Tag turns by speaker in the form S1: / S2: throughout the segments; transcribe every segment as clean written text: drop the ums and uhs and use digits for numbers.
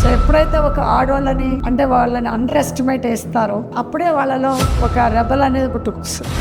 S1: So ఎప్పుడైతే ఒక ఆడవాళ్ళని అంటే వాళ్ళని అండర్ ఎస్టిమేట్ వేస్తారో అప్పుడే వాళ్ళలో ఒక రెబల్ అనేది పుట్టుకొస్తుంది.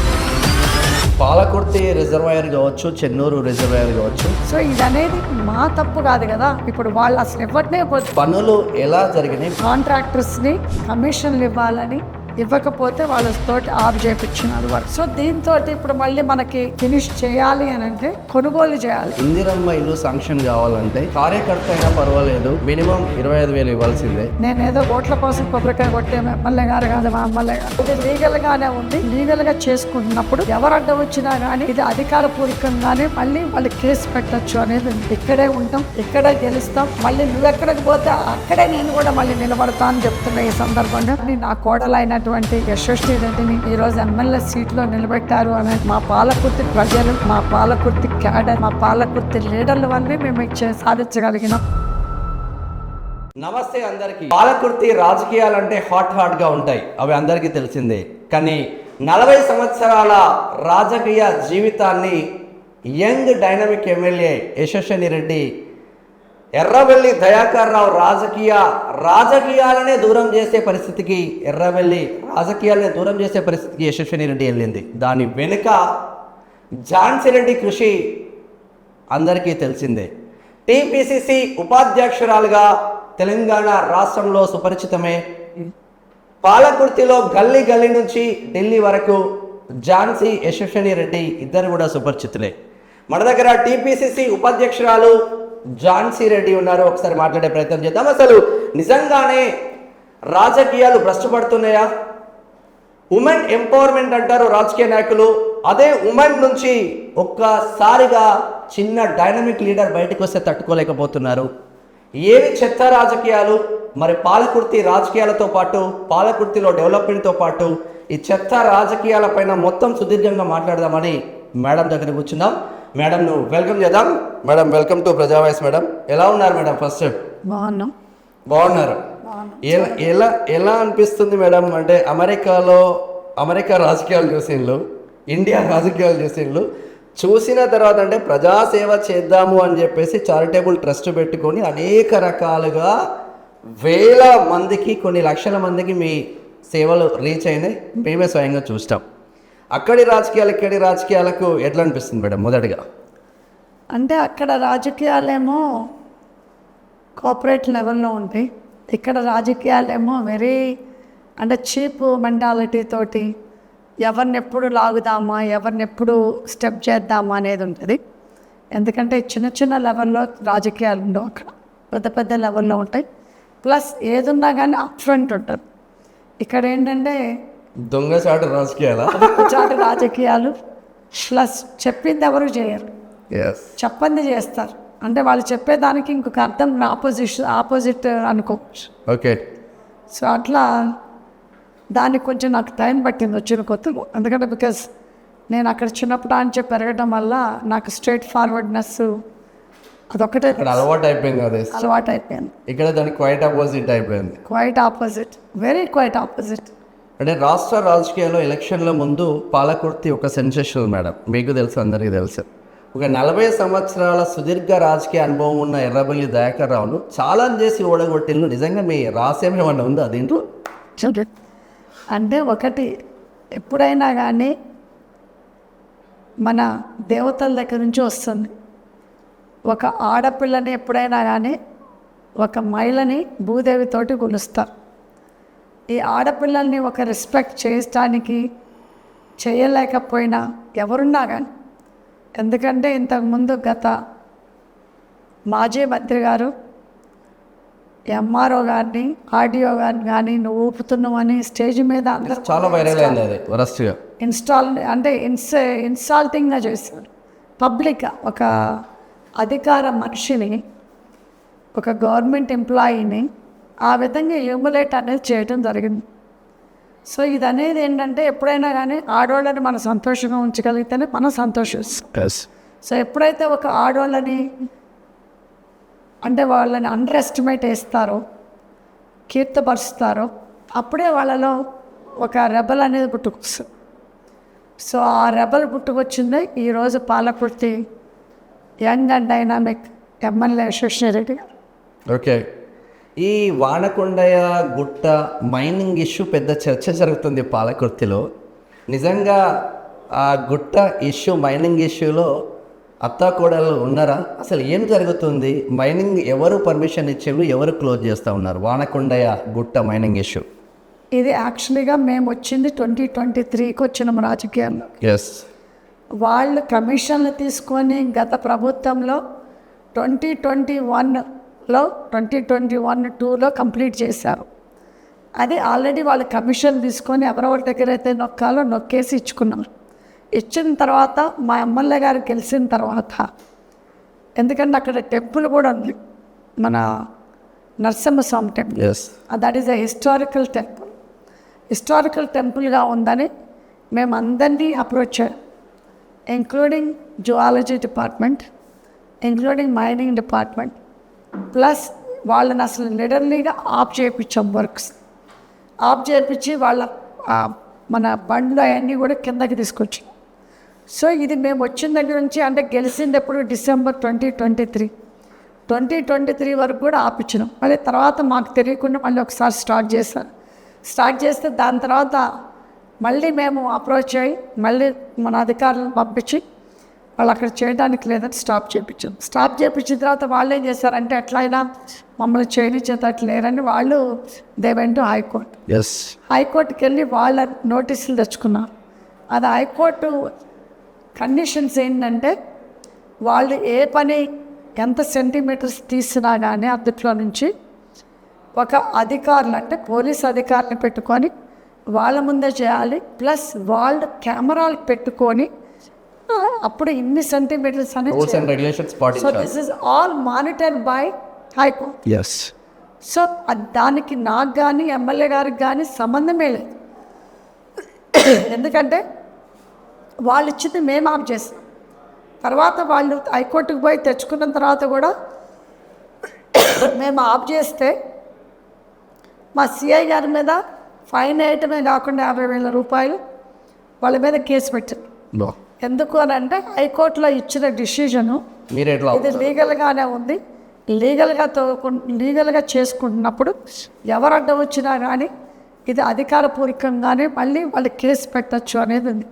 S2: పాలకుర్తి రిజర్వాయర్ కావచ్చు, చెన్నూరు రిజర్వాయర్ కావచ్చు.
S1: సో ఇది అనేది మా తప్పు కాదు కదా. ఇప్పుడు వాళ్ళు అసలు ఇవ్వట్లే
S2: పనులు ఎలా జరిగినాయి?
S1: కాంట్రాక్టర్స్ని కమిషన్లు ఇవ్వాలని ఇవ్వకపోతే వాళ్ళతోటి ఆఫ్ చేయించినారు వర్క్. సో దీంతో ఇప్పుడు మళ్ళీ మనకి ఫినిష్ చేయాలి అని అంటే కొనుగోలు చేయాలి.
S2: ఇందిరమ్మ ఇల్లు శాంక్షన్ కావాలంటే కార్యకర్త అయినా పర్వాలేదు, మినిమం 25,000 ఇవ్వాల్సిందే.
S1: నేను ఏదో ఓట్ల కోసం కొబ్బరికాయ కొట్టే ఎమ్మెల్యే గారు కాదు, మా ఎమ్మెల్యే గారు. ఇది లీగల్ గానే ఉంది. లీగల్ గా చేసుకుంటున్నప్పుడు ఎవరు అడ్డం వచ్చినా కానీ ఇది అధికారపూర్వకంగానే మళ్ళీ వాళ్ళు కేసు పెట్టచ్చు అనేది ఉంది. ఇక్కడే ఉంటాం, ఇక్కడే గెలుస్తాం. మళ్ళీ నువ్వు ఎక్కడికి పోతే అక్కడే నేను కూడా మళ్ళీ నిలబడతా అని చెప్తున్నా. ఈ సందర్భంగా నా కోడలైనటువంటి యశస్వి రెడ్డిని ఈ రోజు ఎమ్మెల్యే సీట్లో నిలబెట్టారు అని మా పాలకుర్తి ప్రజలు, మా పాలకుర్తి క్యాడర్, మా పాలకుర్తి లీడర్ల వల్లే మేము సాధించగలిగినాం.
S2: నమస్తే అందరికి. పాలకుర్తి రాజకీయాలంటే హాట్ గా ఉంటాయి, అవి అందరికీ తెలిసిందే. కానీ 40 సంవత్సరాల రాజకీయ జీవితాన్ని యంగ్ డైనమిక్ ఎమ్మెల్యే యశస్విని రెడ్డి, ఎర్రవెల్లి దయాకర్ రావు రాజకీయాలనే దూరం చేసే పరిస్థితికి, ఎర్రవెల్లి రాజకీయాలనే దూరం చేసే పరిస్థితికి యశస్విని రెడ్డి వెళ్ళింది. దాని వెనుక ఝాన్సీ రెడ్డి కృషి అందరికీ తెలిసిందే. టీపీసీసీ ఉపాధ్యక్షురాలుగా తెలంగాణ రాష్ట్రంలో సుపరిచితమే. పాలకుర్తిలో గల్లీ గల్లీ నుంచి ఢిల్లీ వరకు ఝాన్సీ, యశస్విని రెడ్డి ఇద్దరు కూడా సుపరిచితులే. మన దగ్గర టీపీసీసీ ఉపాధ్యక్షురాలు ఝాన్సీ రెడ్డి ఉన్నారు. ఒకసారి మాట్లాడే ప్రయత్నం చేద్దాం. అసలు నిజంగానే రాజకీయాలు భ్రష్టపడుతున్నాయా? ఉమెన్ ఎంపవర్మెంట్ అంటారు రాజకీయ నాయకులు. అదే ఉమెన్ నుంచి ఒక్కసారిగా చిన్న డైనమిక్ లీడర్ బయటకు వస్తే తట్టుకోలేకపోతున్నారు. ఏవి చెత్త రాజకీయాలు? మరి పాలకుర్తి రాజకీయాలతో పాటు, పాలకుర్తిలో డెవలప్మెంట్తో పాటు ఈ చెత్త రాజకీయాలపైన మొత్తం సుదీర్ఘంగా మాట్లాడదామని మేడం దగ్గర కూర్చున్నాం. మేడం నువ్వు వెల్కమ్ చేద్దాం. మేడం వెల్కమ్ టు ప్రజా వాయిస్. మేడం ఎలా ఉన్నారు మేడం? ఫస్ట్ బాగున్నారు. ఎలా అనిపిస్తుంది మేడం? అంటే అమెరికా రాజకీయాలు చూసిండ్రు, ఇండియా రాజకీయాలు చూసిన తర్వాత అంటే ప్రజాసేవ చేద్దాము అని చెప్పేసి చారిటబుల్ ట్రస్ట్ పెట్టుకొని అనేక రకాలుగా వేల మందికి, కొన్ని లక్షల మందికి మీ సేవలు రీచ్ అయినాయి. మేమే స్వయంగా చూస్తాం. అక్కడి రాజకీయాలు ఇక్కడి రాజకీయాలకు ఎట్లా అనిపిస్తుంది మేడం? మొదటిగా
S1: అంటే అక్కడ రాజకీయాలేమో కార్పొరేట్ లెవెల్లో ఉంటాయి, ఇక్కడ రాజకీయాలేమో వెరీ అంటే చీప్ మెంటాలిటీ తోటి ఎవరిని ఎప్పుడు లాగుదామా, ఎవరిని ఎప్పుడు స్టెప్ చేద్దామా అనేది ఉంటుంది. ఎందుకంటే చిన్న చిన్న లెవెల్లో రాజకీయాలు ఉండవు, అక్కడ పెద్ద పెద్ద లెవెల్లో ఉంటాయి. ప్లస్ ఏదున్నా కానీ అప్ ఫ్రంట్ ఉంటుంది. ఇక్కడ ఏంటంటే
S2: దొంగచాటు
S1: రాజకీయాలు ప్లస్ చెప్పింది ఎవరు చేయరు, చెప్పంది చేస్తారు. అంటే వాళ్ళు చెప్పేదానికి ఇంకొక అర్థం ఆపోజిట్ అనుకోవచ్చు.
S2: ఓకే.
S1: సో అట్లా దానికి కొంచెం నాకు టైం పట్టింది వచ్చిన కొత్తలో. ఎందుకంటే బికాస్ నేను అక్కడ చిన్నప్పుడు అని చెప్పి పెరగడం వల్ల నాకు స్ట్రైట్ ఫార్వర్డ్నెస్ అదొక్కటే
S2: అలవాటు
S1: అయిపోయింది.
S2: ఇక్కడ దానికి quite
S1: opposite, very quite opposite.
S2: అంటే రాష్ట్ర రాజకీయాల్లో ఎలక్షన్ల ముందు పాలకుర్తి ఒక సెన్సేషన్ మేడం, మీకు తెలుసు, అందరికీ తెలుసు. ఒక 40 సంవత్సరాల సుదీర్ఘ రాజకీయ అనుభవం ఉన్న ఎర్రవెల్లి దయాకర్ రావును చాలా చేసి ఓడగొట్టిల్లు. నిజంగా మీ రహస్యం ఏమన్నా ఉందా దీంట్లో?
S1: అంటే ఒకటి, ఎప్పుడైనా కానీ మన దేవతల దగ్గర నుంచి వస్తుంది. ఒక ఆడపిల్లని ఎప్పుడైనా కానీ ఒక మహిళని భూదేవితోటి కొలుస్తారు. ఈ ఆడపిల్లల్ని ఒక రెస్పెక్ట్ చేయడానికి చేయలేకపోయినా ఎవరున్నా కానీ, ఎందుకంటే ఇంతకుముందు గత మాజీ మంత్రి గారు ఎంఆర్ఓ గారిని, ఆర్డీఓ గారిని కానీ నువ్వు ఊపుతున్నావని స్టేజ్ మీద
S2: చాలా వైరల్ అయింది. అది వరస్ట్గా
S1: ఇన్సాల్టింగ్గా చేశారు పబ్లిక్గా. ఒక అధికార మనిషిని, ఒక గవర్నమెంట్ ఎంప్లాయీని ఆ విధంగా హ్యూమిలేట్ అనేది చేయడం జరిగింది. సో ఇది అనేది ఏంటంటే ఎప్పుడైనా కానీ ఆడవాళ్ళని మనం సంతోషంగా ఉంచగలిగితేనే మనం సంతోషిస్తాం. సో ఎప్పుడైతే ఒక ఆడవాళ్ళని అంటే వాళ్ళని అండర్ ఎస్టిమేట్ వేస్తారో, కీర్తిపరుస్తారో, అప్పుడే వాళ్ళలో ఒక రెబల్ అనేది పుట్టుకొస్తుంది. సో ఆ రెబల్ పుట్టుకొచ్చింది ఈరోజు Palakurthi young and dynamic MLA Yashasvi Reddy గారు.
S2: ఓకే. ఈ వానకొండయ గుట్ట మైనింగ్ ఇష్యూ పెద్ద చర్చ జరుగుతుంది పాలకుర్తిలో. నిజంగా ఆ గుట్ట ఇష్యూ, మైనింగ్ ఇష్యూలో అత్తాకోడలు ఉన్నారా? అసలు ఏం జరుగుతుంది? మైనింగ్ ఎవరు పర్మిషన్ ఇచ్చేవి, ఎవరు క్లోజ్ చేస్తూ ఉన్నారు? వానకొండయ గుట్ట మైనింగ్ ఇష్యూ.
S1: ఇది యాక్చువల్గా మేము వచ్చింది 2023కి వచ్చినాం రాజకీయాల్లో.
S2: ఎస్.
S1: వాళ్ళు కమిషన్లు తీసుకొని గత ప్రభుత్వంలో 2021లో 2021-2లో కంప్లీట్ చేశారు. అది ఆల్రెడీ వాళ్ళు కమిషన్ తీసుకొని ఎవరెవరి దగ్గర అయితే నొక్కాలో నొక్కేసి ఇచ్చుకున్నారు. ఇచ్చిన తర్వాత మా ఎమ్మెల్యే గారు గెలిచిన తర్వాత, ఎందుకంటే అక్కడ టెంపుల్ కూడా ఉంది, మన Narasimhaswamy temple.
S2: Yes.
S1: That is a historical టెంపుల్గా ఉందని మేము అందరినీ అప్రోచ్ అయ్యాం, including zoology department, including mining department, plus వాళ్ళని అసలు లిటరలీగా ఆఫ్ చేయించాం, వర్క్స్ ఆఫ్ చేయించి వాళ్ళ మన బండ్లు అవన్నీ కూడా కిందకి తీసుకొచ్చాం. సో ఇది మేము వచ్చిన దగ్గర నుంచి, అంటే గెలిచింది ఎప్పుడు డిసెంబర్ 2023 వరకు కూడా ఆపించినాం. మళ్ళీ తర్వాత మాకు తెలియకుండా మళ్ళీ ఒకసారి స్టార్ట్ చేస్తే దాని తర్వాత మళ్ళీ మేము అప్రోచ్ అయ్యి మళ్ళీ మన అధికారులను పంపించి వాళ్ళు అక్కడ చేయడానికి లేదని స్టాప్ చేయించిన తర్వాత వాళ్ళు ఏం చేశారంటే ఎట్లయినా మమ్మల్ని చేయనిచ్చేటట్లు లేరని వాళ్ళు they went to high court.
S2: Yes.
S1: హైకోర్టుకి వెళ్ళి వాళ్ళ నోటీసులు తెచ్చుకున్నారు. అది హైకోర్టు కండిషన్స్ ఏంటంటే వాళ్ళు ఏ పని ఎంత సెంటీమీటర్స్ తీసినా కానీ అందుట్లో నుంచి ఒక అధికారులు, అంటే పోలీస్ అధికారులు పెట్టుకొని వాళ్ళ ముందే చేయాలి, ప్లస్ వాళ్ళు కెమెరాలు పెట్టుకొని అప్పుడు ఇన్ని సెంటీమీటర్స్ అనేది. So this is all monitored by high court.
S2: Yes.
S1: So దానికి నాకు కానీ ఎమ్మెల్యే గారికి కానీ సంబంధమే లేదు. ఎందుకంటే వాళ్ళు ఇచ్చింది మేము ఆఫ్ చేస్తాం. తర్వాత వాళ్ళు హైకోర్టుకు పోయి తెచ్చుకున్న తర్వాత కూడా మేము ఆఫ్ చేస్తే మా సిఐ గారి మీద ఫైన్ వేయటమే కాకుండా 50,000 రూపాయలు వాళ్ళ మీద కేసు పెట్టారు. ఎందుకు అని అంటే హైకోర్టులో ఇచ్చిన డిసిజను ఇది లీగల్గానే ఉంది, లీగల్గా చేసుకుంటున్నప్పుడు ఎవరు అడ్డం వచ్చినా కానీ ఇది అధికారపూర్వకంగానే మళ్ళీ వాళ్ళు కేసు పెట్టచ్చు అనేది ఉంది.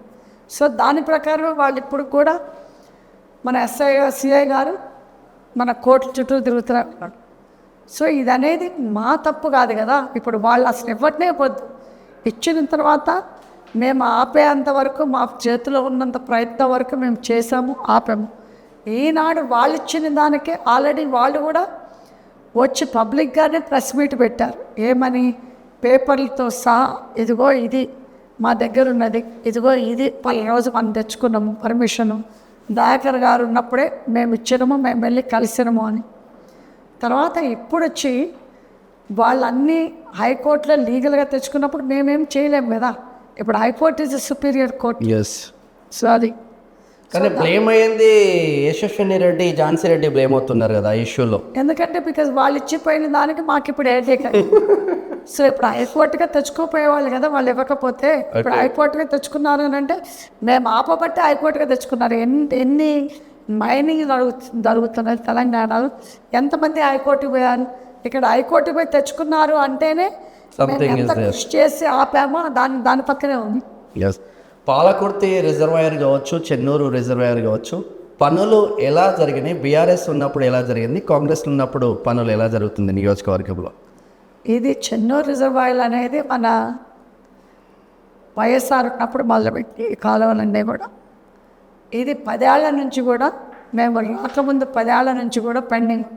S1: సో దాని ప్రకారం వాళ్ళు ఇప్పుడు కూడా మన సిఐ గారు మన కోర్టు చుట్టూ తిరుగుతున్నారు. సో ఇది అనేది మా తప్పు కాదు కదా. ఇప్పుడు వాళ్ళు అసలు ఇవ్వటనే పొద్దు ఇచ్చిన తర్వాత మేము ఆపేంత వరకు మా చేతిలో ఉన్నంత ప్రయత్నం వరకు మేము చేసాము, ఆపాము. ఈనాడు వాళ్ళు ఇచ్చిన దానికే ఆల్రెడీ వాళ్ళు కూడా వచ్చి పబ్లిక్గానే ప్రెస్ మీట్ పెట్టారు. ఏమని? పేపర్లతో సహా ఇదిగో ఇది మా దగ్గర ఉన్నది, ఇదిగో ఇది రోజు మనం తెచ్చుకున్నాము పర్మిషను, దయాకర్ గారు ఉన్నప్పుడే మేము ఇచ్చినాము, మేము వెళ్ళి కలిసినాము అని. తర్వాత ఇప్పుడు వచ్చి వాళ్ళన్నీ హైకోర్టులో లీగల్గా తెచ్చుకున్నప్పుడు మేమేం చేయలేము కదా. ఇప్పుడు high court is superior court.
S2: Yes.
S1: So అది
S2: కానీ బ్లేమ్ అయ్యింది యశస్విని రెడ్డి, ఝాన్సీ రెడ్డి బ్లేమ్ అవుతున్నారు కదా ఆ ఇష్యూలో.
S1: ఎందుకంటే బికాజ్ వాళ్ళు ఇచ్చిపోయిన దానికి మాకు ఇప్పుడు ఏదే. సో ఇప్పుడు హైకోర్టుగా తెచ్చుకోపోయేవాళ్ళు కదా, వాళ్ళు ఇవ్వకపోతే. ఇప్పుడు హైకోర్టుగా తెచ్చుకున్నారు అని అంటే మేము ఆపబట్టి హైకోర్టుగా తెచ్చుకున్నారు. ఎన్ని మైనింగ్ జరుగుతున్నది తెలంగాణలో, ఎంతమంది హైకోర్టుకు పోయారు? ఇక్కడ హైకోర్టుకు పోయి తెచ్చుకున్నారు అంటేనే ఎంత కృషి చేసి ఆపామో దాని పక్కనే ఉంది.
S2: ఎస్. పాలకుర్తి రిజర్వాయర్ కావచ్చు, చెన్నూరు రిజర్వాయర్ కావచ్చు, పనులు ఎలా జరిగినాయి? బీఆర్ఎస్ ఉన్నప్పుడు ఎలా జరిగింది, కాంగ్రెస్ ఉన్నప్పుడు పనులు ఎలా జరుగుతుంది నియోజకవర్గంలో?
S1: ఇది చెన్నూరు రిజర్వాయర్ అనేది మన వైఎస్ఆర్ ఉన్నప్పుడు మొదలుపెట్టి కాలువలన్నీ కూడా ఇది 10 ఏళ్ల నుంచి కూడా, మేము రాకముందు 10 ఏళ్ల నుంచి కూడా పెండింగ్.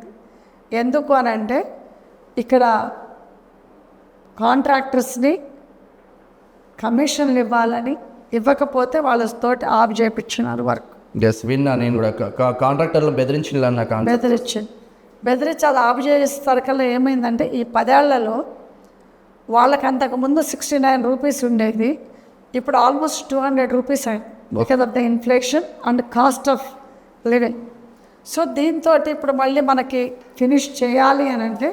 S1: ఎందుకు అని అంటే ఇక్కడ కాంట్రాక్టర్స్ని కమిషన్లు ఇవ్వాలని, ఇవ్వకపోతే వాళ్ళతోటి ఆఫ్ చేయించినారు వర్క్.
S2: ఎస్, విన్నా నేను కూడా. కాంట్రాక్టర్లు బెదిరించి
S1: అది ఆఫ్ చేసేసరికల్లా ఏమైందంటే ఈ 10 ఏళ్లలో వాళ్ళకి అంతకుముందు 69 రూపీస్ ఉండేది, ఇప్పుడు ఆల్మోస్ట్ 200 రూపీస్ అయింది. Because of the inflation and cost of living. So దీంతో ఇప్పుడు మళ్ళీ మనకి ఫినిష్ చేయాలి అని అంటే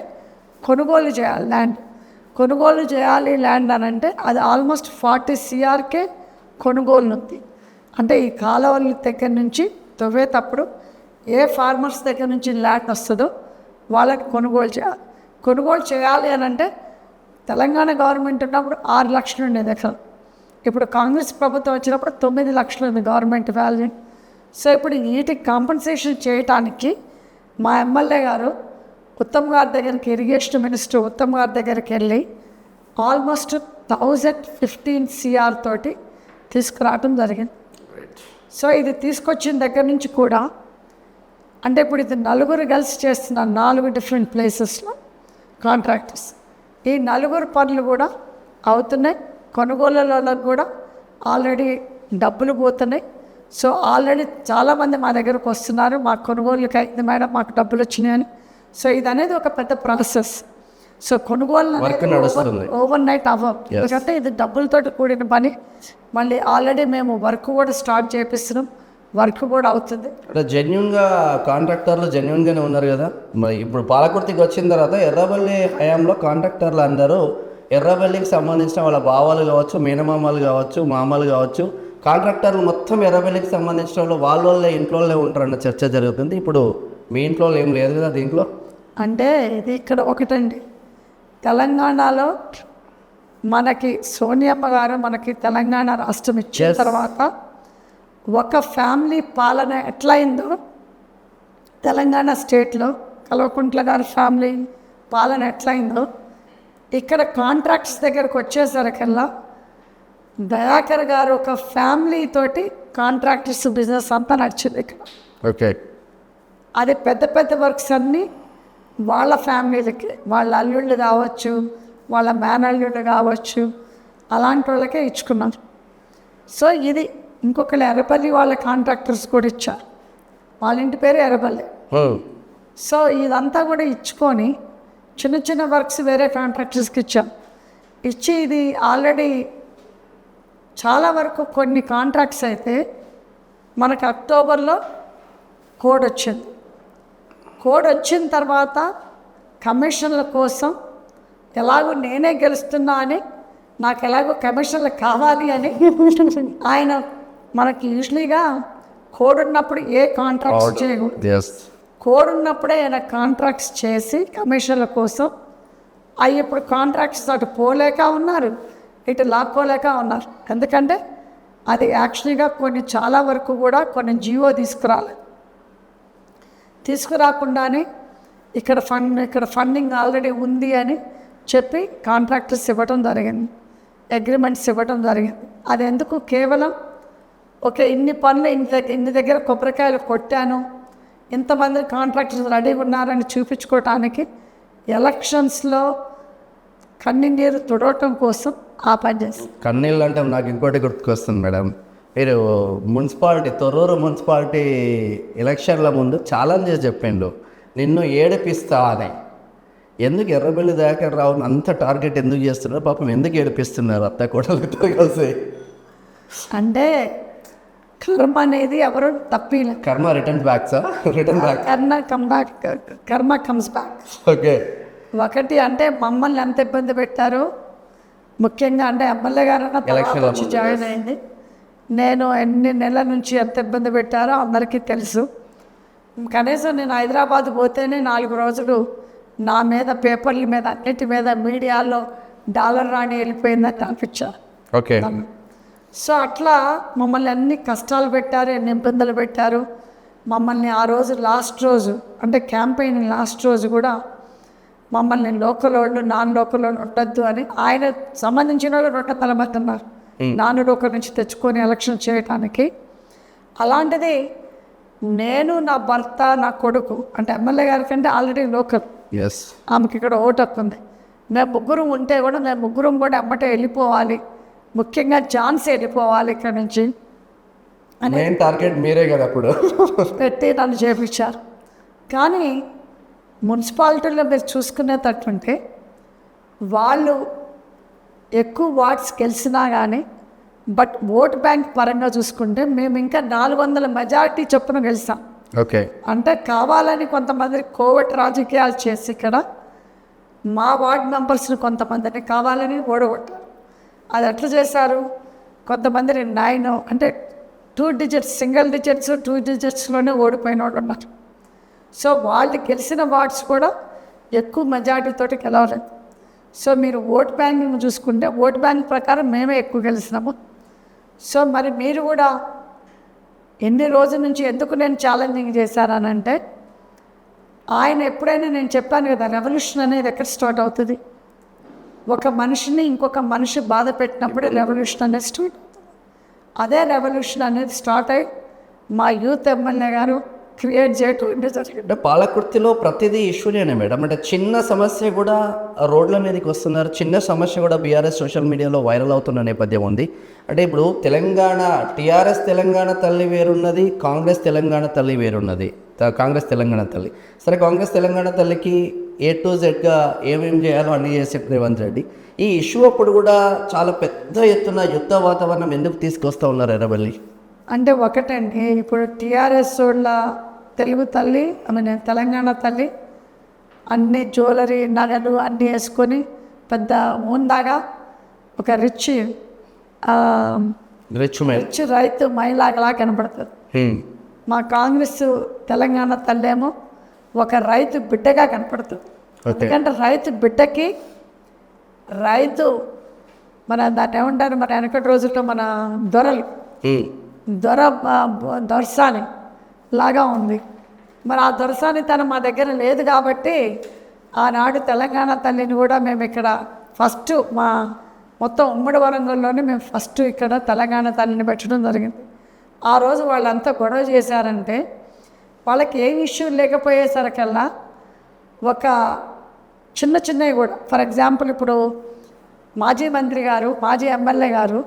S1: కొనుగోలు చేయాలి ల్యాండ్ అని అంటే అది ఆల్మోస్ట్ 40 CRకే కొనుగోలు ఉంది. అంటే ఈ కాలువల దగ్గర నుంచి తవ్వేటప్పుడు ఏ ఫార్మర్స్ దగ్గర నుంచి ల్యాండ్ వస్తుందో వాళ్ళకి కొనుగోలు చేయాలి. కొనుగోలు చేయాలి అని అంటే తెలంగాణ గవర్నమెంట్ ఉన్నప్పుడు 6 లక్షలు ఉండేది ఎకరం. ఇప్పుడు కాంగ్రెస్ ప్రభుత్వం వచ్చినప్పుడు 9 లక్షలు ఉంది గవర్నమెంట్ వాల్యూ. సో ఇప్పుడు వీటికి కాంపన్సేషన్ చేయటానికి మా ఎమ్మెల్యే గారు ఉత్తమ్ గారి దగ్గరికి, ఇరిగేషన్ మినిస్టర్ ఉత్తమ్ గారి దగ్గరికి వెళ్ళి ఆల్మోస్ట్ 1015 CR తోటి తీసుకురావడం జరిగింది. సో ఇది తీసుకొచ్చిన దగ్గర నుంచి కూడా అంటే ఇప్పుడు ఇది నలుగురు కలిసి చేస్తున్న 4 డిఫరెంట్ ప్లేసెస్లో కాంట్రాక్టర్స్. ఈ నలుగురు పనులు కూడా అవుతున్నాయి. కొనుగోలులకు కూడా ఆల్రెడీ డబ్బులు పోతున్నాయి. సో ఆల్రెడీ చాలామంది మా దగ్గరకు వస్తున్నారు, మాకు కొనుగోలుకి అయింది మేడం, మాకు డబ్బులు వచ్చినాయని. సో ఇది అనేది ఒక పెద్ద ప్రాసెస్. సో కొనుగోలు ఓవర్ నైట్ అవ్వదు, ఎందుకంటే ఇది డబ్బులతో కూడిన పని. మళ్ళీ ఆల్రెడీ మేము వర్క్ కూడా స్టార్ట్ చేపిస్తున్నాం, వర్క్ కూడా అవుతుంది.
S2: అంటే జెన్యున్గా కాంట్రాక్టర్లు జెన్యున్గానే ఉన్నారు కదా. మరి ఇప్పుడు పాలకుర్తికి వచ్చిన తర్వాత ఎర్రబెల్లి హయాంలో కాంట్రాక్టర్లు అందరూ ఎర్రబెల్లికి సంబంధించిన వాళ్ళ బావాలు కావచ్చు, మేనమామలు కావచ్చు, మామలు కావచ్చు, కాంట్రాక్టర్లు మొత్తం ఎర్రబెల్లికి సంబంధించిన వాళ్ళు వాళ్ళే ఇంట్లోనే ఉంటారన్న చర్చ జరుగుతుంది. ఇప్పుడు మీ ఇంట్లో ఏం లేదు కదా దీంట్లో?
S1: అంటే ఇది ఇక్కడ ఒకటండి, తెలంగాణలో మనకి సోనియమ్మ గారు మనకి తెలంగాణ రాష్ట్రం ఇచ్చిన తర్వాత ఒక ఫ్యామిలీ పాలన ఎట్లయిందో తెలంగాణ స్టేట్లో కల్వకుంట్ల గారి ఫ్యామిలీ పాలన ఎట్లయిందో ఇక్కడ కాంట్రాక్ట్స్ దగ్గరకు వచ్చేసరికల్లా దయాకర్ గారు ఒక ఫ్యామిలీ తోటి కాంట్రాక్టర్స్ బిజినెస్ అంతా నడిచింది ఇక్కడ.
S2: ఓకే,
S1: అది పెద్ద పెద్ద వర్క్స్ అన్నీ వాళ్ళ ఫ్యామిలీలకి, వాళ్ళ అల్లుళ్ళు కావచ్చు, వాళ్ళ మేనల్లుళ్ళు కావచ్చు, అలాంటి వాళ్ళకే ఇచ్చుకున్నారు. సో ఇది ఇంకొకరు ఎర్రపల్లి వాళ్ళ కాంట్రాక్టర్స్ కూడా ఇచ్చారు, వాళ్ళ ఇంటి పేరు ఎర్రపల్లి. సో ఇదంతా కూడా ఇచ్చుకొని చిన్న చిన్న వర్క్స్ వేరే కాంట్రాక్టర్స్కి ఇచ్చాం. ఇచ్చి ఇది ఆల్రెడీ చాలా వరకు కొన్ని కాంట్రాక్ట్స్ అయితే మనకు అక్టోబర్లో కోడ్ వచ్చింది. కోడ్ వచ్చిన తర్వాత కమిషన్ల కోసం ఎలాగో నేనే గెలుస్తున్నా అని, నాకు ఎలాగో కమిషన్లు కావాలి అని ఆయన మనకి యూజువలీగా కోడ్ ఉన్నప్పుడు ఏ కాంట్రాక్ట్స్ చేయకూడదు, కోడ్ ఉన్నప్పుడే ఆయన కాంట్రాక్ట్స్ చేసి కమిషన్ల కోసం అవి ఇప్పుడు కాంట్రాక్ట్స్ అటు పోలేక ఉన్నారు, ఇటు లాక్కోలేక ఉన్నారు. ఎందుకంటే అది యాక్చువల్గా కొన్ని చాలా వరకు కూడా కొన్ని జీవో తీసుకురాకుండానే ఇక్కడ ఫండింగ్ ఆల్రెడీ ఉంది అని చెప్పి కాంట్రాక్టర్స్ ఇవ్వటం జరిగింది, అగ్రిమెంట్స్ ఇవ్వటం జరిగింది. అది ఎందుకు కేవలం ఒక ఇన్ని పనులు ఇన్ని దగ్గర కొబ్బరికాయలు కొట్టాను, ఇంతమంది కాంట్రాక్టర్స్ రెడీగా ఉన్నారని చూపించుకోవటానికి ఎలక్షన్స్లో కన్నీరు తుడవటం కోసం ఆ పని చేస్తాం.
S2: కన్నీళ్ళు అంటే నాకు ఇంకోటి గుర్తుకొస్తుంది మేడం, మీరు మున్సిపాలిటీ తొర్రూరు మున్సిపాలిటీ ఎలక్షన్ల ముందు ఛాలెంజ్ చేసి చెప్పిండు నిన్ను ఏడిపిస్తా అని. ఎందుకు ఎర్రబెల్లి దయాకర్ రావుని అంత టార్గెట్ ఎందుకు చేస్తున్నారు? పాపం ఎందుకు ఏడిపిస్తున్నారు అత్త కోడలతో కలిసి?
S1: అంటే కర్మ అనేది ఎవరు తప్పిలే,
S2: కర్మ రిటర్న్ బ్యాక్.
S1: కర్మ కమ్స్ బ్యాక్.
S2: ఓకే,
S1: ఒకటి అంటే మమ్మల్ని ఎంత ఇబ్బంది పెట్టారు, ముఖ్యంగా అంటే ఎమ్మెల్యే గారు వచ్చి జాయిన్ అయింది, నేను ఎన్ని నెలల నుంచి ఎంత ఇబ్బంది పెట్టారో అందరికీ తెలుసు. కనీసం నేను హైదరాబాద్ పోతేనే 4 రోజులు నా మీద పేపర్ల మీద అన్నిటి మీద మీడియాలో డాలర్ రాణి వెళ్ళిపోయిందని అనిపించారు.
S2: ఓకే,
S1: సో అట్లా మమ్మల్ని అన్ని కష్టాలు పెట్టారు, ఎన్ని ఇబ్బందులు పెట్టారు మమ్మల్ని. ఆ రోజు లాస్ట్ రోజు అంటే క్యాంపెయిన్ లాస్ట్ రోజు కూడా మమ్మల్ని లోకల్ వాళ్ళు నాన్ లోకల్ వాళ్ళు ఉండొద్దు అని ఆయన సంబంధించిన వాళ్ళు 200 మంది ఉన్నారు నాన్ లోకల్ నుంచి తెచ్చుకొని ఎలక్షన్ చేయటానికి. అలాంటిది నేను, నా భర్త, నా కొడుకు అంటే ఎమ్మెల్యే గారి కంటే ఆల్రెడీ లోకల్, ఆమెకి ఇక్కడ ఓటు హక్కుంది. మేము ముగ్గురం ఉంటే కూడా మేము ముగ్గురం కూడా ఎమ్మటే వెళ్ళిపోవాలి, ముఖ్యంగా ఛాన్స్ వెళ్ళిపోవాలి ఇక్కడ నుంచి
S2: అని టార్గెట్ మీరే కదా అప్పుడు
S1: పెట్టి నన్ను చేపించారు. కానీ మున్సిపాలిటీలో మీరు చూసుకునేటట్టుంటే వాళ్ళు ఎక్కువ వార్డ్స్ గెలిచినా కానీ బట్ ఓట్ బ్యాంక్ పరంగా చూసుకుంటే మేము ఇంకా 400 మెజారిటీ చొప్పున గెలిచాం.
S2: ఓకే,
S1: అంటే కావాలని కొంతమంది కోవిడ్ రాజకీయాలు చేసి ఇక్కడ మా వార్డ్ మెంబర్స్ని కొంతమందిని కావాలని ఓడగొట్టారు. అది ఎట్లా చేశారు, కొంతమంది 9 అంటే 2 digits సింగిల్ డిజిట్స్ 2 digitsలోనే ఓడిపోయిన వాళ్ళు ఉన్నారు. సో వాళ్ళు గెలిచిన వార్డ్స్ కూడా ఎక్కువ మెజార్టీతో గెలవలేదు. సో మీరు ఓట్ బ్యాంకింగ్ చూసుకుంటే ఓట్ బ్యాంక్ ప్రకారం మేమే ఎక్కువ గెలిచినాము. సో మరి మీరు కూడా ఎన్ని రోజుల నుంచి ఎందుకు నేను ఛాలెంజింగ్ చేశారనంటే, ఆయన ఎప్పుడైనా నేను చెప్పాను కదా, రెవల్యూషన్ అనేది ఎక్కడ స్టార్ట్ అవుతుంది, ఒక మనిషిని ఇంకొక మనిషి బాధ పెట్టినప్పుడు రెవల్యూషన్ అనేది స్టార్ట్ అవుతుంది. అదే రెవల్యూషన్ అనేది స్టార్ట్ అయ్యి మా యూత్ ఎమ్మెల్యే గారు క్రియేట్ చేయటం జరిగింది.
S2: అంటే పాలకుర్తిలో ప్రతిదీ ఇష్యూనే మేడం. అంటే చిన్న సమస్య కూడా రోడ్ల మీదకి వస్తున్నారు, చిన్న సమస్య కూడా బీఆర్ఎస్ సోషల్ మీడియాలో వైరల్ అవుతున్న నేపథ్యం ఉంది. అంటే ఇప్పుడు తెలంగాణ టీఆర్ఎస్ తెలంగాణ తల్లి వేరున్నది, కాంగ్రెస్ తెలంగాణ తల్లి వేరున్నది. కాంగ్రెస్ తెలంగాణ తల్లి సరే, కాంగ్రెస్ తెలంగాణ తల్లికి A to Z ఏమేమి చేయాలో అన్నీ చేసే రేవంత్ రెడ్డి. ఈ ఇష్యూ అప్పుడు కూడా చాలా పెద్ద ఎత్తున యుద్ధ వాతావరణం ఎందుకు తీసుకొస్తూ ఉన్నారు ఎర్రబెల్లి?
S1: అంటే ఒకటండి, ఇప్పుడు టీఆర్ఎస్ వాళ్ళ తెలుగు తల్లి తెలంగాణ తల్లి అన్ని జ్యువెలరీ నగలు అన్నీ వేసుకొని పెద్ద ముందాగా ఒక రిచ్ రైతు మహిళలా కనపడుతుంది. మా కాంగ్రెస్ తెలంగాణ తల్లి ఏమో ఒక రైతు బిడ్డగా కనపడుతుంది. ఎందుకంటే రైతు బిడ్డకి రైతు దాన్ని ఏమంటారు, మన వెనకటి రోజుల్లో మన దొరసాని లాగా ఉంది. మరి ఆ దొరసాని తను మా దగ్గర లేదు కాబట్టి ఆనాడు తెలంగాణ తల్లిని కూడా మేము ఇక్కడ ఫస్ట్ మా మొత్తం ఉమ్మడి వరంగల్లోనే మేము ఫస్ట్ ఇక్కడ తెలంగాణ తల్లిని పెట్టడం జరిగింది. ఆ రోజు వాళ్ళంతా గొడవ చేశారంటే వాళ్ళకి ఏ ఇష్యూ లేకపోయేసరికల్లా ఒక చిన్నవి కూడా, ఫర్ ఎగ్జాంపుల్ ఇప్పుడు మాజీ మంత్రి గారు, మాజీ ఎమ్మెల్యే గారు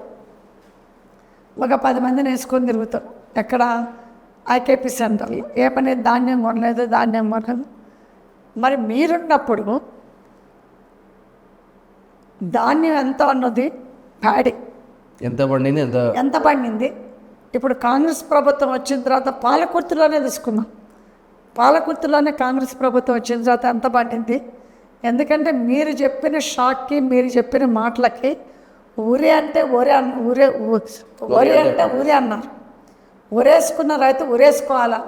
S1: ఒక 10 మందిని వేసుకొని తిరుగుతారు. ఎక్కడ ఐకేపీ సెంటర్ ఏ పని ధాన్యం కొనలేదు. మరి మీరున్నప్పుడు ధాన్యం ఎంత అన్నది, ప్యాడీ ఎంత పండింది. ఇప్పుడు కాంగ్రెస్ ప్రభుత్వం వచ్చిన తర్వాత పాలకుర్తిలోనే తీసుకున్నాం. పాలకుర్తిలోనే కాంగ్రెస్ ప్రభుత్వం వచ్చిన తర్వాత ఎంత పండింది. ఎందుకంటే మీరు చెప్పిన షాక్కి, మీరు చెప్పిన మాటలకి ఊరే అంటే ఊరే అన్నారు. ఊరేసుకున్న రైతు ఊరేసుకోవాలా.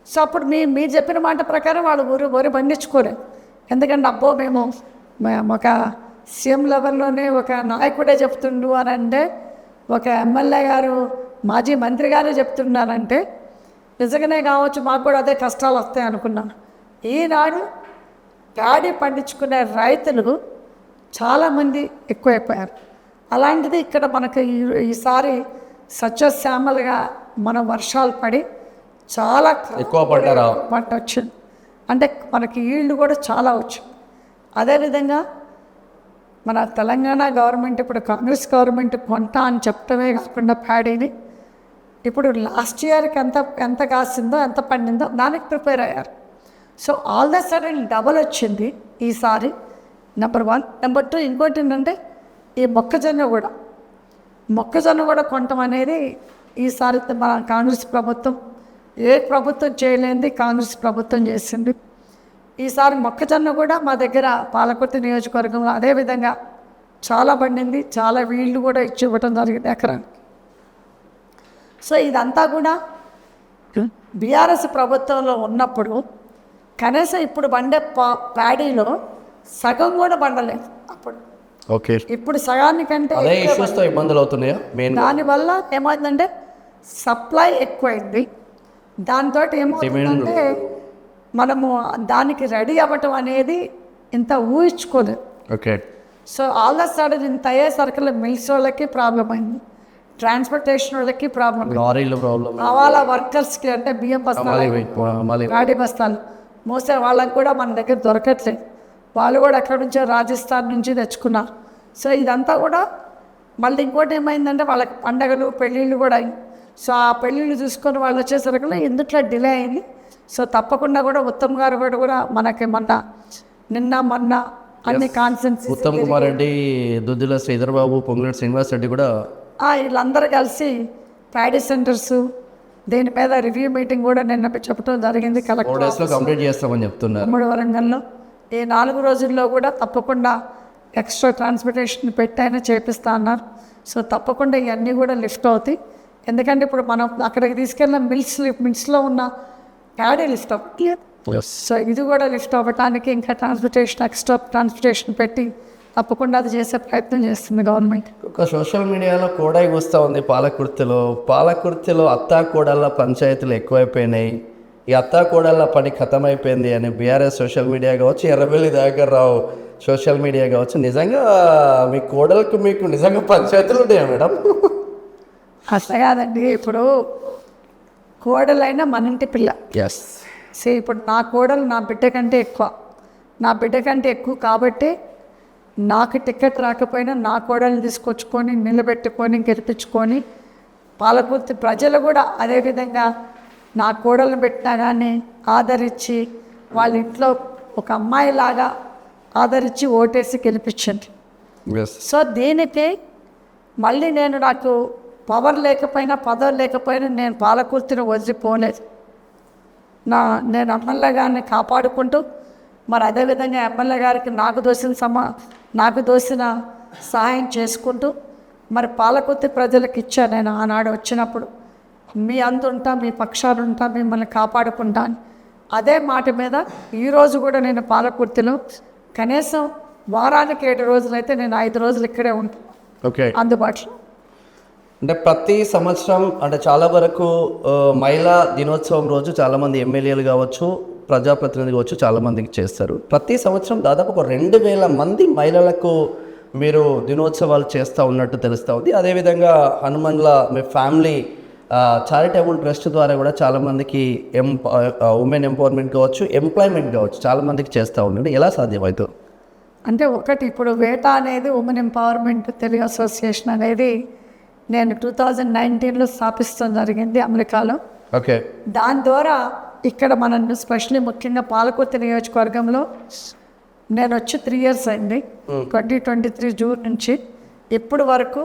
S1: సో అప్పుడు మీరు చెప్పిన మాట ప్రకారం వాళ్ళు ఊరి పండించుకోలేదు. ఎందుకంటే అబ్బో మేము ఒక సీఎం లెవెల్లోనే ఒక నాయకుడే చెప్తుండు అని అంటే, ఒక ఎమ్మెల్యే గారు, మాజీ మంత్రి గారే చెప్తున్నారంటే నిజంగానే కావచ్చు, మాకు కూడా అదే కష్టాలు వస్తాయి అనుకున్నాను. ఈనాడు ప్యాడీ పండించుకునే రైతులు చాలామంది ఎక్కువైపోయారు. అలాంటిది ఇక్కడ మనకు ఈసారి సత్యశ్యామలుగా మన వర్షాలు పడి చాలా
S2: ఎక్కువ
S1: పంట వచ్చింది. అంటే మనకి ఈల్డ్ కూడా చాలా వచ్చింది. అదేవిధంగా మన తెలంగాణ గవర్నమెంట్ ఇప్పుడు కాంగ్రెస్ గవర్నమెంట్ కొంటా అని చెప్పడమే కాకుండా ప్యాడీని ఇప్పుడు లాస్ట్ ఇయర్కి ఎంత కాసిందో, ఎంత పండిందో దానికి ప్రిపేర్ అయ్యారు. So all the sudden double వచ్చింది ఈసారి, నెంబర్ 1. నెంబర్ 2 ఇంకోటి ఏంటంటే ఈ మొక్కజొన్న కూడా కొనటం అనేది ఈసారి మన కాంగ్రెస్ ప్రభుత్వం ఏ ప్రభుత్వం చేయలేనిది కాంగ్రెస్ ప్రభుత్వం చేసింది. ఈసారి మొక్కజొన్న కూడా మా దగ్గర పాలకుర్తి నియోజకవర్గంలో అదేవిధంగా చాలా పండింది. చాలా వీళ్ళు కూడా ఇవ్వటం జరిగింది ఎకరానికి. సో ఇదంతా కూడా బీఆర్ఎస్ ప్రభుత్వంలో ఉన్నప్పుడు కనీసం ఇప్పుడు పండే ప్యాడీలో సగం కూడా పండలేదు అప్పుడు.
S2: ఓకే,
S1: ఇప్పుడు సగానికంటే
S2: ఇబ్బందులు అవుతున్నాయా?
S1: దానివల్ల ఏమైందంటే సప్లై ఎక్కువైంది. దాంతో ఏమవుతుందంటే మనము దానికి రెడీ అవ్వటం అనేది ఇంత ఊహించుకోలేదు.
S2: Okay.
S1: So all the sudden ఇంత అయ్యేసరికి మిల్స్ వాళ్ళకి ప్రాబ్లం అయింది, ట్రాన్స్పోర్టేషన్ వాళ్ళకి ప్రాబ్లం, రవాణా వర్కర్స్కి అంటే బియ్యం బస్తాలు, గాడి బస్తాలు మోసే వాళ్ళకి కూడా మన దగ్గర దొరకట్లేదు. వాళ్ళు కూడా ఎక్కడి నుంచో రాజస్థాన్ నుంచి తెచ్చుకున్నారు. సో ఇదంతా కూడా మళ్ళీ ఇంకోటి ఏమైందంటే వాళ్ళకి పండగలు, పెళ్ళిళ్ళు కూడా అయింది. సో ఆ పెళ్ళిళ్ళు చూసుకొని వాళ్ళు వచ్చేసరికి ఎందుట్లో డిలే అయింది. సో తప్పకుండా కూడా ఉత్తమ్ గారు కూడా మనకి నిన్న మొన్న అన్ని కాన్సెన్సీ,
S2: ఉత్తమ్ కుమార్ రెడ్డి, దుద్దుల శ్రీధర్బాబు, పొంగులేటి శ్రీనివాస్ రెడ్డి కూడా
S1: వీళ్ళందరూ కలిసి ప్యాడీ సెంటర్స్ దీని మీద రివ్యూ మీటింగ్ కూడా నిన్న చెప్పడం జరిగింది.
S2: కంప్లీట్ చేస్తామని చెప్తున్నారు.
S1: ఉమ్మడి వరంగల్లో ఈ 4 రోజుల్లో కూడా తప్పకుండా ఎక్స్ట్రా ట్రాన్స్పోర్టేషన్ పెట్టైనా చేపిస్తా అన్నారు. సో తప్పకుండా ఇవన్నీ కూడా లిఫ్ట్ అవుతాయి. ఎందుకంటే ఇప్పుడు మనం అక్కడికి తీసుకెళ్ళిన మిల్స్లో ఉన్న ప్యాడీ లిఫ్ట్ అవుతుంది. సో ఇది కూడా లిఫ్ట్ అవ్వటానికి ఇంకా ట్రాన్స్పోర్టేషన్ ఎక్స్ట్రా ట్రాన్స్పోర్టేషన్ పెట్టి తప్పకుండా అది చేసే ప్రయత్నం చేస్తుంది గవర్నమెంట్.
S2: ఒక సోషల్ మీడియాలో కూడా వస్తూ ఉంది పాలకుర్తిలో అత్తా కోడళ్ళ పంచాయతీలు ఎక్కువైపోయినాయి, ఈ అత్తా కోడళ్ళ పని ఖతమైపోయింది అని బీఆర్ఎస్ సోషల్ మీడియా కావచ్చు, ఎర్రబెల్లి దయాకర్ రావు సోషల్ మీడియా కావచ్చు. నిజంగా మీ కోడలకు మీకు నిజంగా పంచాయతీలు ఉన్నాయా మేడం?
S1: అసలు కాదండి, ఇప్పుడు కోడలైనా మన ఇంటి పిల్ల.
S2: ఎస్.
S1: ఇప్పుడు నా కోడలు నా బిడ్డ కంటే ఎక్కువ కాబట్టి నాకు టికెట్ రాకపోయినా నా కోడల్ని తీసుకొచ్చుకొని నిలబెట్టుకొని గెలిపించుకొని పాలకుర్తి ప్రజలు కూడా అదేవిధంగా నా కోడలను పెట్టినా కానీ ఆదరించి వాళ్ళ ఇంట్లో ఒక అమ్మాయిలాగా ఆదరించి ఓటేసి గెలిపించండి. సో దీనికి మళ్ళీ నాకు పవర్ లేకపోయినా పదవి లేకపోయినా నేను పాలకుర్తిని వదిలిపోలేదు. నేను ఎమ్మెల్యే గారిని కాపాడుకుంటూ మరి అదేవిధంగా ఎమ్మెల్యే గారికి నాకు దోసిన సహాయం చేసుకుంటూ మరి పాలకుర్తి ప్రజలకు ఇచ్చాను. నేను ఆనాడు వచ్చినప్పుడు మీ అందుంటా, మీ పక్షాలు ఉంటా, మిమ్మల్ని కాపాడుకుంటాను. అదే మాట మీద ఈరోజు కూడా నేను పాలకుర్తిలో కనీసం వారానికి 7 రోజులైతే నేను 5 రోజులు ఇక్కడే ఉంటాను.
S2: ఓకే.
S1: అందుబాటులో
S2: అంటే ప్రతి సంవత్సరం అంటే చాలా వరకు మహిళా దినోత్సవం రోజు చాలామంది ఎమ్మెల్యేలు కావచ్చు, ప్రజాప్రతినిధి కావచ్చు, చాలామందికి చేస్తారు. ప్రతి సంవత్సరం దాదాపు ఒక 2000 మంది మహిళలకు మీరు దినోత్సవాలు చేస్తూ ఉన్నట్టు తెలుస్తూ ఉంది. అదేవిధంగా హనుమన్ల మీ ఫ్యామిలీ చారిటబుల్ ట్రస్ట్ ద్వారా కూడా చాలామందికి ఉమెన్ ఎంపవర్మెంట్ కావచ్చు, ఎంప్లాయ్మెంట్ కావచ్చు, చాలామందికి చేస్తూ ఉండండి. ఎలా సాధ్యమవుతుంది
S1: అంటే ఒకటి, ఇప్పుడు వేటా అనేది ఉమెన్ ఎంపవర్మెంట్ తెలుగు అసోసియేషన్ అనేది నేను 2019లో స్థాపిస్తాం జరిగింది అమెరికాలో.
S2: ఓకే.
S1: దాని ద్వారా ఇక్కడ మనం స్పెషల్లీ ముఖ్యంగా పాలకుర్తి నియోజకవర్గంలో నేను వచ్చి 3 years అయింది. 2023 జూన్ నుంచి ఇప్పటి వరకు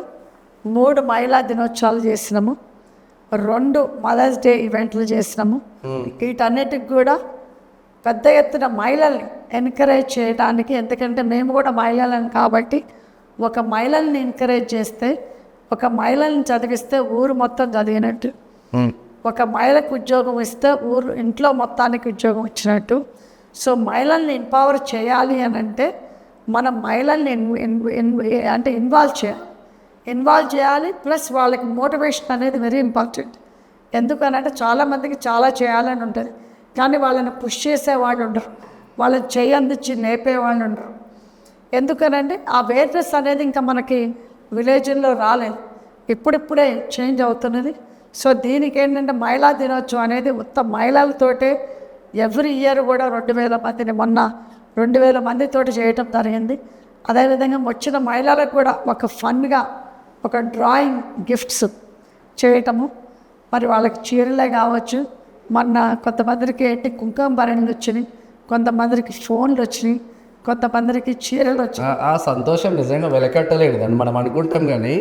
S1: 3 మహిళా దినోత్సవాలు చేసినాము, 2 మదర్స్ డే ఈవెంట్లు చేసినాము. వీటన్నిటికి కూడా పెద్ద ఎత్తున మహిళల్ని ఎంకరేజ్ చేయడానికి, ఎందుకంటే మేము కూడా మహిళలను కాబట్టి ఒక మహిళల్ని ఎంకరేజ్ చేస్తే, ఒక మహిళల్ని చదివిస్తే ఊరు మొత్తం చదివినట్టు, ఒక మహిళకు ఉద్యోగం ఇస్తే ఇంట్లో మొత్తానికి ఉద్యోగం ఇచ్చినట్టు. సో మహిళల్ని ఎంపవర్ చేయాలి అని అంటే మనం మహిళల్ని ఇన్వాల్వ్ చేయాలి. ప్లస్ వాళ్ళకి మోటివేషన్ అనేది వెరీ ఇంపార్టెంట్. ఎందుకనంటే చాలామందికి చాలా చేయాలని ఉంటుంది, కానీ వాళ్ళని పుష్ చేసేవాళ్ళు ఉండరు, వాళ్ళని చేయందించి నేపేవాళ్ళు ఉండరు. ఎందుకనంటే ఆ అవేర్నెస్ అనేది ఇంకా మనకి విలేజ్లో రాలేదు, ఇప్పుడిప్పుడే చేంజ్ అవుతున్నది. సో దీనికి ఏంటంటే మహిళా దినోత్సవం అనేది మొత్తం మహిళలతోటే ఎవ్రీ ఇయర్ కూడా 2000 మందిని, మొన్న 2000 మందితోటి చేయటం జరిగింది. అదేవిధంగా వచ్చిన మహిళలకు కూడా ఒక ఫన్గా ఒక డ్రాయింగ్ గిఫ్ట్స్ చేయటము, మరి వాళ్ళకి చీరలే కావచ్చు, మొన్న కొంతమందికి ఏంటి కుంకుమ భరణి వచ్చినాయి, కొంతమందికి ఫోన్లు వచ్చినాయి, కొంతమందికి చీరలు వచ్చినాయి.
S2: ఆ సంతోషం నిజంగా వెలకట్టలేదు అని మనం అనుకుంటాం, కానీ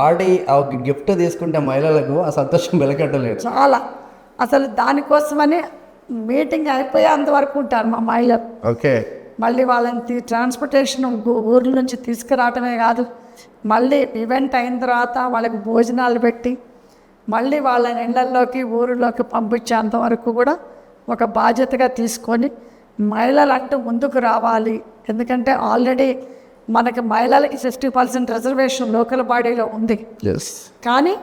S2: ఆడి ఆ గిఫ్ట్ తీసుకుంటే మహిళలకు ఆ సంతోషం వెలకట్టలేదు
S1: చాలా. అసలు దానికోసమని మీటింగ్ అయిపోయేంత వరకు ఉంటారు మా మహిళలు.
S2: ఓకే.
S1: మళ్ళీ వాళ్ళని ట్రాన్స్పోర్టేషన్ ఊర్ల నుంచి తీసుకురావటమే కాదు, మళ్ళీ ఈవెంట్ అయిన తర్వాత వాళ్ళకి భోజనాలు పెట్టి మళ్ళీ వాళ్ళని ఇళ్లలోకి ఊరిలోకి పంపించేంత వరకు కూడా ఒక బాధ్యతగా తీసుకొని మహిళలు అంటూ ముందుకు రావాలి. ఎందుకంటే ఆల్రెడీ మనకి మహిళలకి 50% రిజర్వేషన్ లోకల్ బాడీలో ఉంది, కానీ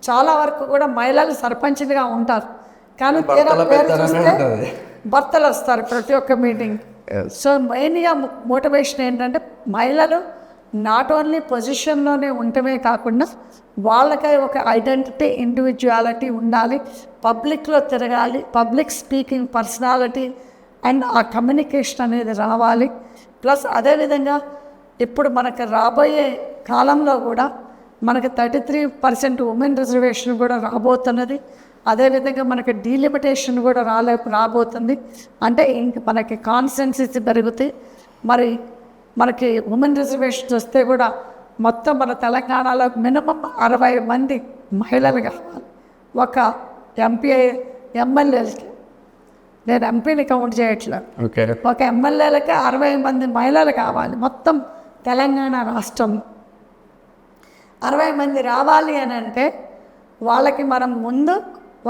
S1: చాలా వరకు కూడా మహిళలు సర్పంచ్గా ఉంటారు, కానీ పేరు చూస్తే భర్తలు వస్తారు ప్రతి ఒక్క మీటింగ్. సో మెయిన్గా మోటివేషన్ ఏంటంటే మహిళలు నాట్ ఓన్లీ పొజిషన్లోనే ఉండటమే కాకుండా వాళ్ళకై ఒక ఐడెంటిటీ, ఇండివిజువాలిటీ ఉండాలి, పబ్లిక్లో తిరగాలి, పబ్లిక్ స్పీకింగ్ పర్సనాలిటీ అండ్ ఆ కమ్యూనికేషన్ అనేది రావాలి. ప్లస్ అదేవిధంగా ఇప్పుడు మనకు రాబోయే కాలంలో కూడా మనకి 33% ఉమెన్ రిజర్వేషన్ కూడా రాబోతున్నది. అదేవిధంగా మనకి డీలిమిటేషన్ కూడా రాబోతుంది. అంటే ఇంక మనకి కాన్స్టెన్సీస్ పెరుగుతాయి. మరి మనకి ఉమెన్ రిజర్వేషన్స్ వస్తే కూడా మొత్తం మన తెలంగాణలో మినిమం 60 మంది మహిళలు కావాలి ఒక ఎమ్మెల్యేలకి. నేను ఎంపీని కౌంట్ చేయట్లేదు, ఒక ఎమ్మెల్యేలకి 60 మంది మహిళలు కావాలి. మొత్తం తెలంగాణ రాష్ట్రం 60 మంది రావాలి అని అంటే వాళ్ళకి మనం ముందు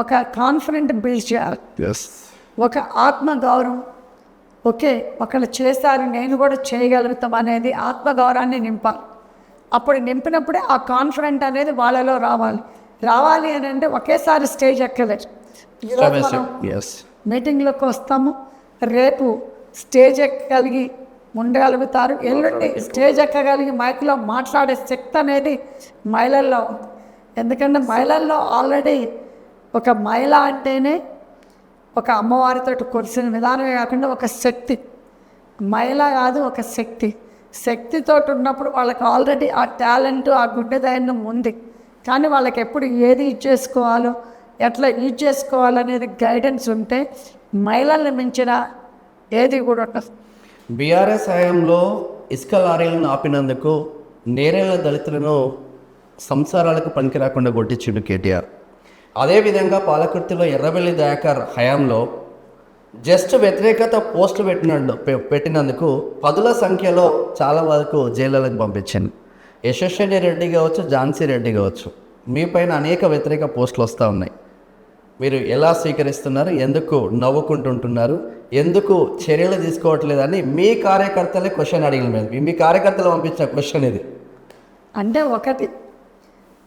S1: ఒక కాన్ఫిడెంట్ బిల్డ్ చేయాలి. ఒక ఆత్మగౌరవం, ఓకే ఒకళ్ళు చేశారు నేను కూడా చేయగలుగుతాం అనేది ఆత్మగౌరవాన్ని నింపాలి. అప్పుడు నింపినప్పుడే ఆ కాన్ఫిడెంట్ అనేది వాళ్ళలో రావాలి అని అంటే ఒకేసారి స్టేజ్ ఎక్కలేదు. ఈరోజు మనం మీటింగ్లోకి వస్తాము, రేపు స్టేజ్ ఎక్కగలిగి ఉండగలుగుతారు, ఎల్లుండి స్టేజ్ ఎక్కగలిగి మైక్లో మాట్లాడే శక్తి అనేది మహిళల్లో ఉంది. ఎందుకంటే మహిళల్లో ఆల్రెడీ ఒక మహిళ అంటేనే ఒక అమ్మవారితో కొలిసిన విధానమే కాకుండా ఒక శక్తి, మహిళ కాదు ఒక శక్తితో ఉన్నప్పుడు వాళ్ళకి ఆల్రెడీ ఆ టాలెంట్ ఆ గుడ్డ ధైర్యం ఉంది. కానీ వాళ్ళకి ఎప్పుడు ఏది యూజ్ చేసుకోవాలో ఎట్లా యూజ్ చేసుకోవాలనేది గైడెన్స్ ఉంటే మహిళల్ని మించిన ఏది కూడా ఉండదు.
S2: బీఆర్ఎస్ హయాంలో ఇసుక లారీలను ఆపినందుకు నేరేళ్ల దళితులను సంసారాలకు పనికి రాకుండా కొట్టించిండు కేటీఆర్. అదేవిధంగా పాలకుర్తిలో ఎర్రబెల్లి దయాకర్ హయాంలో జస్ట్ వ్యతిరేకత పోస్టు పెట్టినందుకు పదుల సంఖ్యలో చాలా వరకు జైళ్ళకు పంపించింది. యశస్విని రెడ్డి కావచ్చు, ఝాన్సీ రెడ్డి కావచ్చు, మీ పైన అనేక వ్యతిరేక పోస్టులు వస్తూ ఉన్నాయి. మీరు ఎలా స్వీకరిస్తున్నారు, ఎందుకు నవ్వుకుంటుంటున్నారు, ఎందుకు చర్యలు తీసుకోవట్లేదని మీ కార్యకర్తలే క్వశ్చన్ అడిగిన మీద మీ కార్యకర్తలు పంపించిన క్వశ్చన్ ఇది.
S1: అంటే ఒకటి,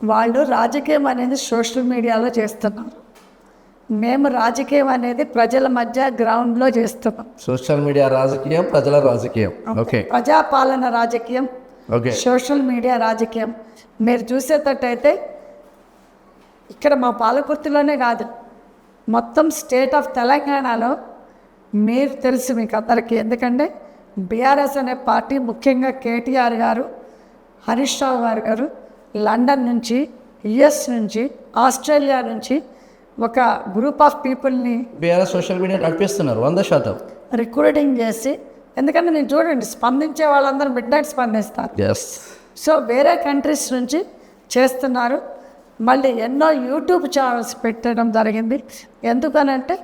S1: వాళ్ళు రాజకీయం అనేది సోషల్ మీడియాలో చేస్తున్నారు, మేము రాజకీయం అనేది ప్రజల మధ్య గ్రౌండ్లో చేస్తున్నాం.
S2: సోషల్ మీడియా రాజకీయం, ప్రజల రాజకీయం, ఓకే,
S1: ప్రజాపాలన రాజకీయం,
S2: ఓకే,
S1: సోషల్ మీడియా రాజకీయం. మీరు చూసేటట్టయితే ఇక్కడ మా పాలకుర్తిలోనే కాదు, మొత్తం స్టేట్ ఆఫ్ తెలంగాణలో మీరు తెలుసు మీకు అందరికీ. ఎందుకంటే బీఆర్ఎస్ అనే పార్టీ, ముఖ్యంగా కేటీఆర్ గారు, హరీష్ రావు గారు లండన్ నుంచి, యుఎస్ నుంచి, ఆస్ట్రేలియా నుంచి ఒక గ్రూప్ ఆఫ్ పీపుల్ని
S2: బీఆర్ఎస్ సోషల్ మీడియా నడిపిస్తున్నారు 100%
S1: రిక్రూటింగ్ చేసి. ఎందుకంటే నేను చూడండి, స్పందించే వాళ్ళందరూ మిడ్ నైట్ స్పందిస్తారు. సో వేరే కంట్రీస్ నుంచి చేస్తున్నారు. మళ్ళీ ఎన్నో యూట్యూబ్ ఛానల్స్ పెట్టడం జరిగింది. ఎందుకనంటే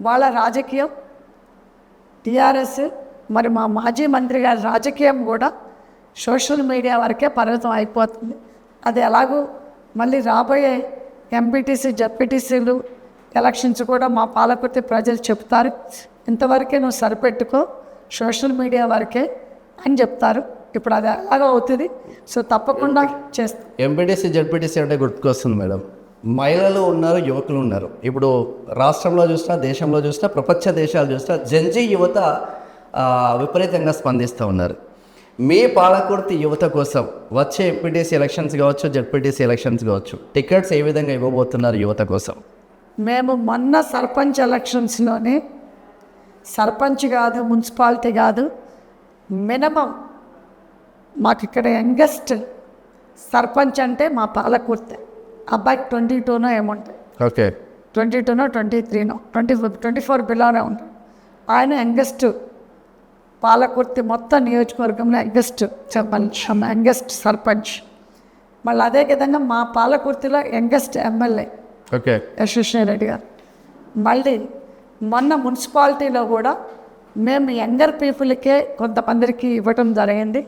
S1: వాళ్ళ రాజకీయం టీఆర్ఎస్, మరి మా మాజీ మంత్రి గారి రాజకీయం కూడా సోషల్ మీడియా వరకే పరిమితం అయిపోతుంది. అది ఎలాగూ మళ్ళీ రాబోయే ఎంపీటీసీ, జడ్పీటీసీలు ఎలక్షన్స్ కూడా మా పాలకుర్తి ప్రజలు చెప్తారు, ఇంతవరకే నువ్వు సరిపెట్టుకో, సోషల్ మీడియా వరకే అని చెప్తారు. ఇప్పుడు అది అలాగా అవుతుంది. సో తప్పకుండా చేస్తాం.
S2: ఎంపీటీసీ, జడ్పీటీసీ అంటే గుర్తుకొస్తుంది మేడం, మహిళలు ఉన్నారు, యువకులు ఉన్నారు. ఇప్పుడు రాష్ట్రంలో చూసినా, దేశంలో చూసినా, ప్రపంచ దేశాలు చూసినా జెన్జీ యువత విపరీతంగా స్పందిస్తూ ఉన్నారు. మీ పాలకుర్తి యువత కోసం వచ్చే ఎంపీటీసీ ఎలక్షన్స్ కావచ్చు, జడ్పీటీసీ ఎలక్షన్స్ కావచ్చు, టికెట్స్ ఏ విధంగా ఇవ్వబోతున్నారు యువత కోసం?
S1: మేము మొన్న సర్పంచ్ ఎలక్షన్స్లోనే, సర్పంచ్ కాదు, మున్సిపాలిటీ కాదు, మినిమం మాకు ఇక్కడ యంగెస్ట్ సర్పంచ్ అంటే మా పాలకుర్తి అబ్బాయికి 22నో ఏముంటాయి,
S2: ఓకే,
S1: 22నో 23నో 24 బిలోనే ఉంటాయి. ఆయన యంగెస్ట్ పాలకుర్తి మొత్తం నియోజకవర్గంలో యంగెస్ట్ సర్పంచ్. మళ్ళీ అదే విధంగా మా పాలకుర్తిలో యంగెస్ట్ ఎమ్మెల్యే,
S2: ఓకే,
S1: యశస్విని రెడ్డి గారు. మళ్ళీ మొన్న మున్సిపాలిటీలో కూడా మేము యంగర్ పీపుల్కే కొంతమందికి ఇవ్వటం జరిగింది.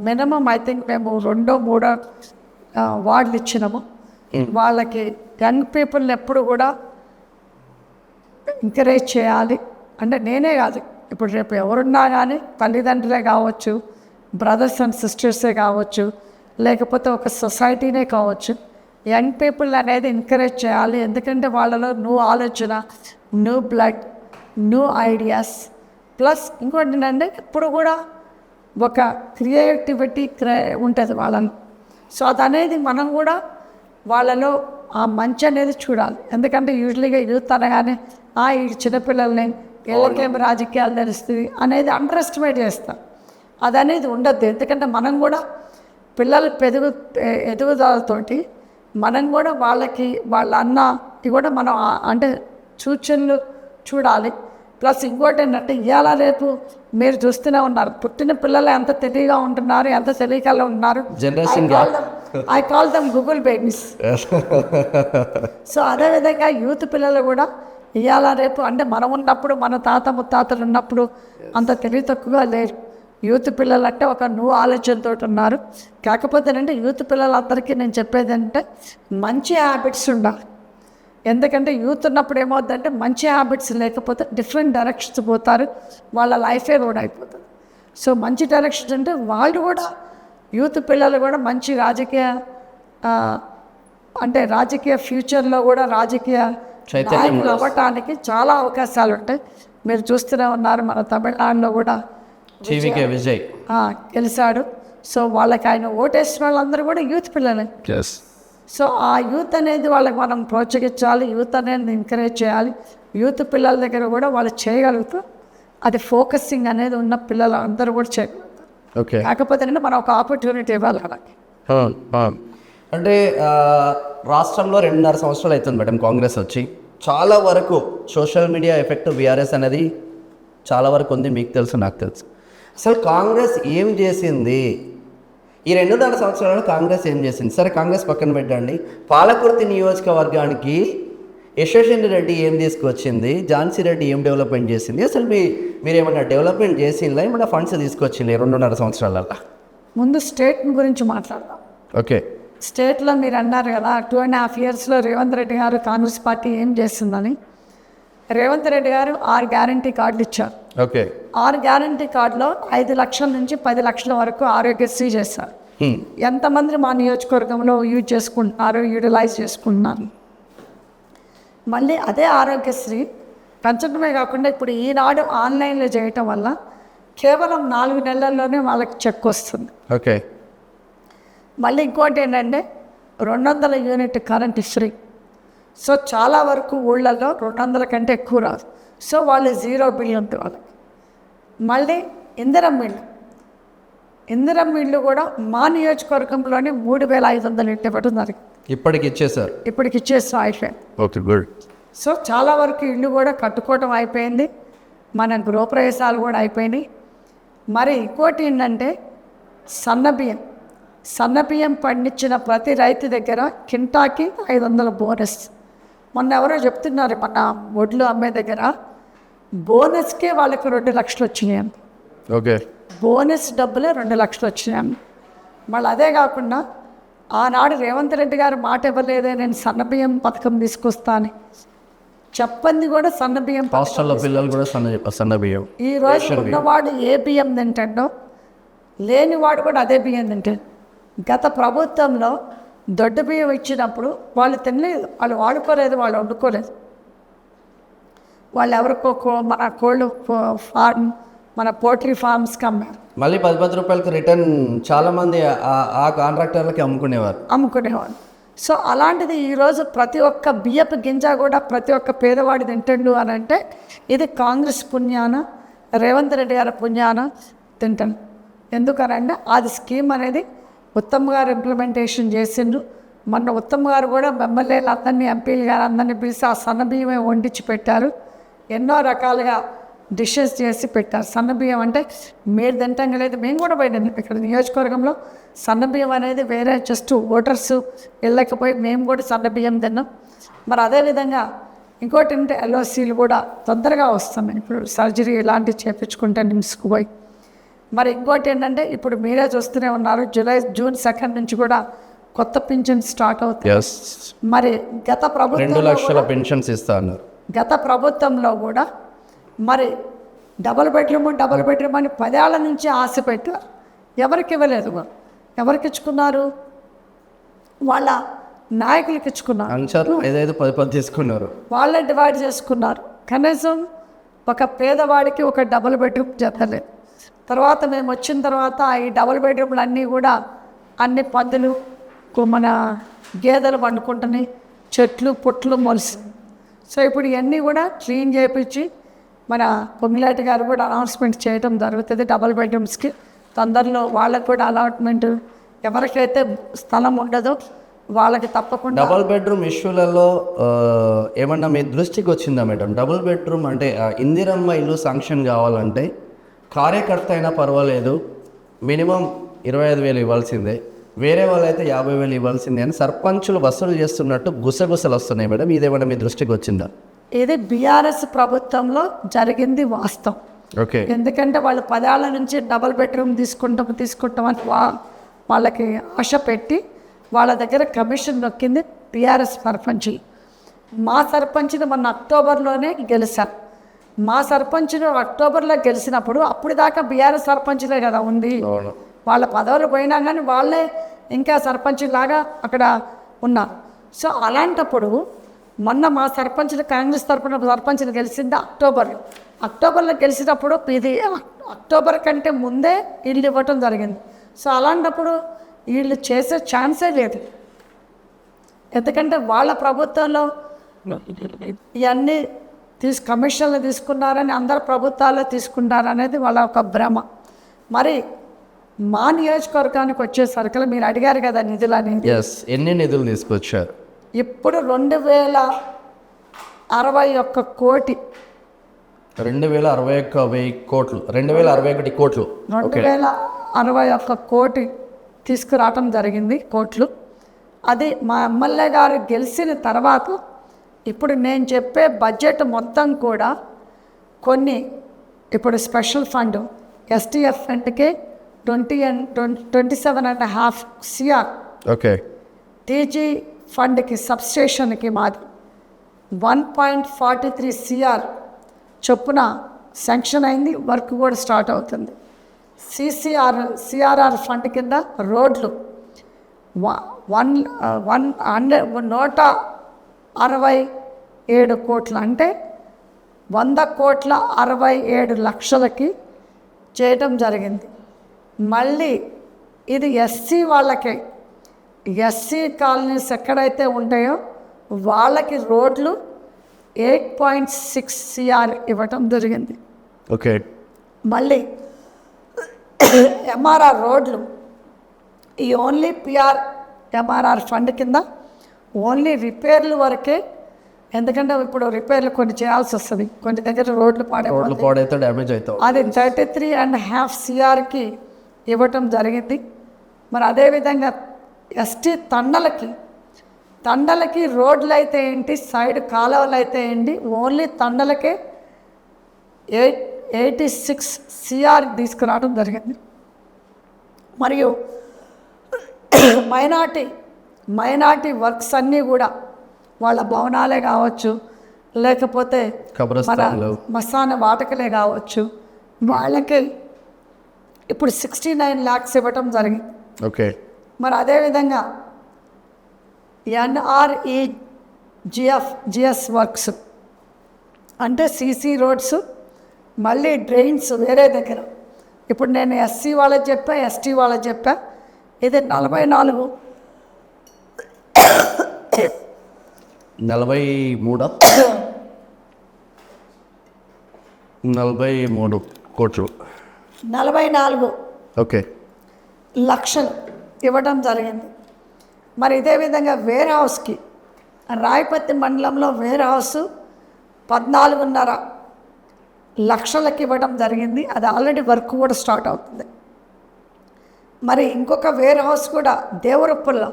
S1: మినిమం ఐ థింక్ మేము 2-3 వార్డులు ఇచ్చినాము. వాళ్ళకి యంగ్ పీపుల్ని ఎప్పుడు కూడా ఎంకరేజ్ చేయాలి. అంటే నేనే కాదు, ఇప్పుడు రేపు ఎవరున్నా కానీ తల్లిదండ్రులే కావచ్చు, బ్రదర్స్ అండ్ సిస్టర్సే కావచ్చు, లేకపోతే ఒక సొసైటీనే కావచ్చు, యంగ్ పీపుల్ అనేది ఎంకరేజ్ చేయాలి. ఎందుకంటే వాళ్ళలో న్యూ ఆలోచన, new blood, new ideas, plus ఇంకోటి ఏంటంటే ఇప్పుడు కూడా ఒక క్రియేటివిటీ ఉంటుంది వాళ్ళని. సో అదనేది మనం కూడా వాళ్ళలో ఆ మంచి అనేది చూడాలి. ఎందుకంటే యూజువల్గా యూత్ అనగానే ఈ చిన్నపిల్లల్ని వీళ్ళకేం రాజకీయాలు తెలుస్తుంది అనేది అండర్ ఎస్టిమేట్ చేస్తాం. అదనేది ఉండద్దు. ఎందుకంటే మనం కూడా పిల్లల ఎదుగుదలతోటి మనం కూడా వాళ్ళకి వాళ్ళ అన్నకి కూడా మనం అంటే సూచనలు చూడాలి. ప్లస్ ఇంకోటి ఏంటంటే ఇవాళ రేపు మీరు చూస్తూనే ఉన్నారు, పుట్టిన పిల్లలు ఎంత తెలివిగా ఉంటున్నారు, ఎంత తెలివికల్లో ఉన్నారు. I call them Google babies. So అదేవిధంగా యూత్ పిల్లలు కూడా ఇవాళ రేపు అంటే మనం ఉన్నప్పుడు, మన తాత ముత్తాతలు ఉన్నప్పుడు అంత తెలివి తక్కువగా లేరు. యూత్ పిల్లలు అంటే ఒక న్యూ ఆలోచనతో ఉన్నారు. కాకపోతే అంటే యూత్ పిల్లలందరికీ నేను చెప్పేది అంటే మంచి హ్యాబిట్స్ ఉండాలి. ఎందుకంటే యూత్ ఉన్నప్పుడు ఏమవుతుందంటే మంచి హ్యాబిట్స్ లేకపోతే డిఫరెంట్ డైరెక్షన్స్ పోతారు, వాళ్ళ లైఫే రోడ్ అయిపోతుంది. సో మంచి డైరెక్షన్స్ అంటే వాళ్ళు కూడా యూత్ పిల్లలు కూడా మంచి రాజకీయ ఫ్యూచర్లో కూడా రాజకీయ నాయకులు అవ్వటానికి చాలా అవకాశాలు ఉంటాయి. మీరు చూస్తూనే ఉన్నారు, మన తమిళనాడులో కూడా
S2: విజయ్
S1: గెలిచాడు. సో వాళ్ళకి ఆయన ఓటేసిన వాళ్ళందరూ కూడా యూత్ పిల్లలే. సో ఆ యూత్ అనేది వాళ్ళకి మనం ప్రోత్సహించాలి, యూత్ అనేది ఎంకరేజ్ చేయాలి. యూత్ పిల్లల దగ్గర కూడా వాళ్ళు చేయగలుగుతూ అది ఫోకసింగ్ అనేది ఉన్న పిల్లలు అందరూ కూడా చేయగలుగుతారు. కాకపోతే మనం ఒక ఆపర్చునిటీ ఇవ్వాలి అలాగే.
S2: అంటే రాష్ట్రంలో 2.5 సంవత్సరాలు అవుతుంది మేడం కాంగ్రెస్ వచ్చి. చాలా వరకు సోషల్ మీడియా ఎఫెక్ట్ బీఆర్ఎస్ అనేది చాలా వరకు ఉంది, మీకు తెలుసు నాకు తెలుసు. అసలు కాంగ్రెస్ ఏం చేసింది ఈ 2.5 సంవత్సరాలు? కాంగ్రెస్ ఏం చేసింది? సరే కాంగ్రెస్ పక్కన పెట్టండి, పాలకుర్తి నియోజకవర్గానికి యశస్విని రెడ్డి ఏం తీసుకొచ్చింది, ఝాన్సీ రెడ్డి ఏం డెవలప్మెంట్ చేసింది? అసలు మీరు ఏమన్నా డెవలప్మెంట్ చేసిందా, ఏమన్నా ఫండ్స్ తీసుకొచ్చింది 2.5 సంవత్సరాలలో?
S1: ముందు స్టేట్ గురించి మాట్లాడదాం.
S2: ఓకే,
S1: స్టేట్లో మీరు అన్నారు కదా 2.5 yearsలో రేవంత్ రెడ్డి గారు కాంగ్రెస్ పార్టీ ఏం చేస్తుందని. రేవంత్ రెడ్డి గారు 6 గ్యారంటీ కార్డులు ఇచ్చారు.
S2: ఓకే,
S1: 6 గ్యారంటీ కార్డులో 5 లక్షల నుంచి 10 లక్షల వరకు ఆరోగ్యశ్రీ చేస్తారు. ఎంతమంది మా నియోజకవర్గంలో యూటిలైజ్ చేసుకుంటున్నారు. మళ్ళీ అదే ఆరోగ్యశ్రీ పెంచడమే కాకుండా ఇప్పుడు ఈనాడు ఆన్లైన్లో చేయటం వల్ల కేవలం 4 నెలల్లోనే వాళ్ళకి చెక్ వస్తుంది.
S2: ఓకే,
S1: మళ్ళీ ఇంకోటి ఏంటంటే 200 యూనిట్ కరెంట్ ఫ్రీ. సో చాలా వరకు ఊళ్ళల్లో 200 కంటే ఎక్కువ రాదు. సో వాళ్ళు 0 బిల్ ఉంటుంది వాళ్ళకి. మళ్ళీ ఇందిరమ్మ ఇళ్ళు కూడా మా నియోజకవర్గంలోనే 3,500 ఇంటి పట్టున్నారు.
S2: ఇప్పటికి ఇచ్చేసారు.
S1: అయిపోయింది.
S2: Okay, good.
S1: సో చాలా వరకు ఇల్లు కూడా కట్టుకోవటం అయిపోయింది, మన గృహప్రవేశాలు కూడా అయిపోయినాయి. మరి ఇంకోటి ఏంటంటే సన్నబియ్యం పండించిన ప్రతి రైతు దగ్గర కింటాకి 500 బోనస్. మొన్న ఎవరో చెప్తున్నారు, మన ఒడ్లు అమ్మే దగ్గర బోనస్కే వాళ్ళకి 2 లక్షలు వచ్చినాయి.
S2: ఓకే,
S1: బోనస్ డబ్బులే 2 లక్షలు వచ్చినాయి. మళ్ళీ అదే కాకుండా ఆనాడు రేవంత్ రెడ్డి గారు మాట ఇవ్వలేదే, నేను సన్నబియ్యం పథకం తీసుకొస్తాను చెప్పంది కూడా సన్నబియ్యం.
S2: హాస్టల్లో పిల్లలు కూడా సన్నబియ్యం.
S1: ఈరోజు ఉన్నవాడు ఏ బియ్యం తింటాడో లేనివాడు కూడా అదే బియ్యం తింటాడు. గత ప్రభుత్వంలో దొడ్డు బియ్యం ఇచ్చినప్పుడు వాళ్ళు తినలేదు, వాళ్ళు వాడుకోలేదు, వాళ్ళు వండుకోలేదు. వాళ్ళు ఎవరికో మన కోళ్ళు ఫార్మ్, మన పోల్ట్రీ ఫార్మ్స్కి అమ్మారు.
S2: మళ్ళీ 10 రూపాయలకు రిటర్న్ చాలామంది ఆ కాంట్రాక్టర్లకి అమ్ముకునేవారు. సో అలాంటిది ఈరోజు ప్రతి ఒక్క బియ్యపు గింజ కూడా ప్రతి ఒక్క పేదవాడి తింటాడు అని అంటే ఇది కాంగ్రెస్ పుణ్యాన, రేవంత్ రెడ్డి గారి పుణ్యాన తింటాను. ఎందుకనంటే అది స్కీమ్ అనేది ఉత్తమ్ గారు ఇంప్లిమెంటేషన్ చేసిండ్రు. మొన్న ఉత్తమ్ గారు కూడా ఎమ్మెల్యేలు అందరినీ, ఎంపీలు గారు అందరినీ పిలిచి ఆ సన్న బియ్యమే వండించి పెట్టారు. ఎన్నో రకాలుగా డిషెస్ చేసి పెట్టారు. సన్నబియ్యం అంటే మీరు తింటాం లేదు, మేము కూడా పోయినాం ఇక్కడ నియోజకవర్గంలో. సన్నబియ్యం అనేది వేరే జస్ట్ ఓటర్స్ వెళ్ళకపోయి మేము కూడా సన్నబియ్యం తిన్నాం. మరి అదేవిధంగా ఇంకోటి అంటే ఎల్ఓసీలు కూడా తొందరగా వస్తున్నాయి. ఇప్పుడు సర్జరీ ఇలాంటివి చేయించుకుంటే నిమ్స్కు పోయి. మరి ఇంకోటి ఏంటంటే ఇప్పుడు మీరే చూస్తూనే ఉన్నారు, జూన్ 2 నుంచి కూడా కొత్త పింఛన్ స్టార్ట్ అవుతుంది. మరి గత ప్రభుత్వం 2 లక్షల పెన్షన్స్ ఇస్తా అన్నారు.
S1: గత ప్రభుత్వంలో కూడా మరి డబుల్ బెడ్రూమ్ అని 10 ఏళ్ల నుంచి ఆశ పెట్టారు. ఎవరికి ఇవ్వలేదు. ఎవరికి ఇచ్చుకున్నారు? వాళ్ళ నాయకులకి ఇచ్చుకున్నారు.
S2: 5-10 తీసుకున్నారు.
S1: వాళ్ళే డివైడ్ చేసుకున్నారు. కనీసం ఒక పేదవాడికి ఒక డబుల్ బెడ్రూమ్ చెప్పలేదు. తర్వాత మేము వచ్చిన తర్వాత ఈ డబుల్ బెడ్రూమ్లు అన్నీ కూడా అన్ని పందులు, మన గేదెలు వండుకుంటున్నాయి, చెట్లు పుట్లు మొలిసి. సో ఇప్పుడు ఇవన్నీ కూడా క్లీన్ చేయించి మన పొంగిలేటి గారు కూడా అనౌన్స్మెంట్ చేయడం జరుగుతుంది. డబుల్ బెడ్రూమ్స్కి తొందరలో వాళ్ళకి కూడా అలాట్మెంట్, ఎవరికైతే స్థలం ఉండదో వాళ్ళకి తప్పకుండా.
S2: డబుల్ బెడ్రూమ్ ఇష్యూలలో ఏమన్నా మీ దృష్టికి వచ్చిందా మేడం? డబుల్ బెడ్రూమ్ అంటే ఇందిరమ్మ ఇల్లు శాంక్షన్ కావాలంటే కార్యకర్త అయినా పర్వాలేదు మినిమం 25,000 ఇవ్వాల్సిందే, వేరే వాళ్ళైతే 50,000 ఇవ్వాల్సిందే అని సర్పంచులు వసూలు చేస్తున్నట్టు గుసగుసలు వస్తున్నాయి మేడం. ఇదేమన్నా మీ దృష్టికి వచ్చిందా?
S1: ఇది బీఆర్ఎస్ ప్రభుత్వంలో జరిగింది వాస్తవం.
S2: ఓకే,
S1: ఎందుకంటే వాళ్ళు 10 ఏళ్ల నుంచి డబుల్ బెడ్రూమ్ తీసుకుంటామని వాళ్ళకి ఆశ పెట్టి వాళ్ళ దగ్గర కమిషన్ నొక్కింది బీఆర్ఎస్ సర్పంచులు. మా సర్పంచ్ని మొన్న అక్టోబర్లోనే గెలిచారు. మా సర్పంచ్ని అక్టోబర్లో గెలిచినప్పుడు అప్పుడు దాకా బీఆర్ఎస్ సర్పంచ్లే కదా ఉంది. వాళ్ళ పదవులు పోయినా కానీ వాళ్ళే ఇంకా సర్పంచ్ లాగా అక్కడ ఉన్నారు. సో అలాంటప్పుడు మొన్న మా సర్పంచ్లు కాంగ్రెస్ తరఫున సర్పంచ్లు గెలిచింది అక్టోబర్లో గెలిచినప్పుడు ఇది అక్టోబర్ కంటే ముందే ఇల్లు ఇవ్వటం జరిగింది. సో అలాంటప్పుడు వీళ్ళు చేసే ఛాన్సే లేదు. ఎందుకంటే వాళ్ళ ప్రభుత్వంలో ఇవన్నీ కమిషన్లు తీసుకున్నారని అందరు ప్రభుత్వాల్లో తీసుకున్నారనేది వాళ్ళ ఒక భ్రమ. మరి మా నియోజకవర్గానికి వచ్చేసరికి మీరు అడిగారు కదా నిధులు అనేది.
S2: ఎన్ని నిధులు తీసుకొచ్చారు?
S1: ఇప్పుడు 2061 కోటి
S2: 2061 కోట్లు 2061 కోట్లు
S1: 2061 కోటి తీసుకురావటం జరిగింది కోట్లు. అది మా ఎమ్మెల్యే గారు గెలిచిన తర్వాత ఇప్పుడు నేను చెప్పే బడ్జెట్ మొత్తం కూడా కొన్ని ఇప్పుడు స్పెషల్ ఫండ్ ఎస్టీఎఫ్ ఫండ్కి 27.5 CR,
S2: ఓకే,
S1: టీజీ ఫండ్కి సబ్స్టేషన్కి మాది 1.43 CR చొప్పున శాంక్షన్ అయింది. వర్క్ కూడా స్టార్ట్ అవుతుంది. సిఆర్ఆర్ ఫండ్ కింద రోడ్లు 167 కోట్లు అంటే 100,67 లక్షలకి చేయటం జరిగింది. మళ్ళీ ఇది ఎస్సీ వాళ్ళకే, ఎస్సీ కాలనీస్ ఎక్కడైతే ఉంటాయో వాళ్ళకి రోడ్లు 8.6 CR ఇవ్వటం జరిగింది.
S2: ఓకే,
S1: మళ్ళీ ఎంఆర్ఆర్ రోడ్లు ఈ ఓన్లీ ఎంఆర్ఆర్ ఫండ్ కింద ఓన్లీ రిపేర్లు వరకే. ఎందుకంటే ఇప్పుడు రిపేర్లు కొన్ని చేయాల్సి వస్తుంది, కొన్ని దగ్గర రోడ్లు
S2: పాడైతే డ్యామేజ్ అవుతాయి.
S1: అది 33.5 CRకి ఇవ్వటం జరిగింది. మరి అదేవిధంగా ఎస్టీ తండలకి రోడ్లు అయితే ఏంటి, సైడ్ కాలువలు అయితే ఏంటి, ఓన్లీ తండలకే 86 CR తీసుకురావడం జరిగింది. మరియు మైనార్టీ వర్క్స్ అన్నీ కూడా వాళ్ళ భవనాలే కావచ్చు, లేకపోతే మన మసాన వాటకలే కావచ్చు, వాళ్ళకి ఇప్పుడు 69 lakhs ఇవ్వటం జరిగింది.
S2: ఓకే,
S1: మరి అదేవిధంగా NREGS వర్క్స్ అంటే సీసీ రోడ్స్, మళ్ళీ డ్రైన్స్ వేరే దగ్గర. ఇప్పుడు నేను ఎస్సీ వాళ్ళకి చెప్పా, ఎస్టీ వాళ్ళకి చెప్పా. ఇది 43
S2: కోట్లు
S1: 44
S2: ఓకే
S1: లక్షలు ఇవ్వడం జరిగింది. మరి ఇదే విధంగా వేర్ హౌస్కి రాయపత్తి మండలంలో వేర్ హౌస్ 14.5 లక్షలకి ఇవ్వడం జరిగింది. అది ఆల్రెడీ వర్క్ కూడా స్టార్ట్ అవుతుంది. మరి ఇంకొక వేర్ హౌస్ కూడా దేవరప్పుల్లో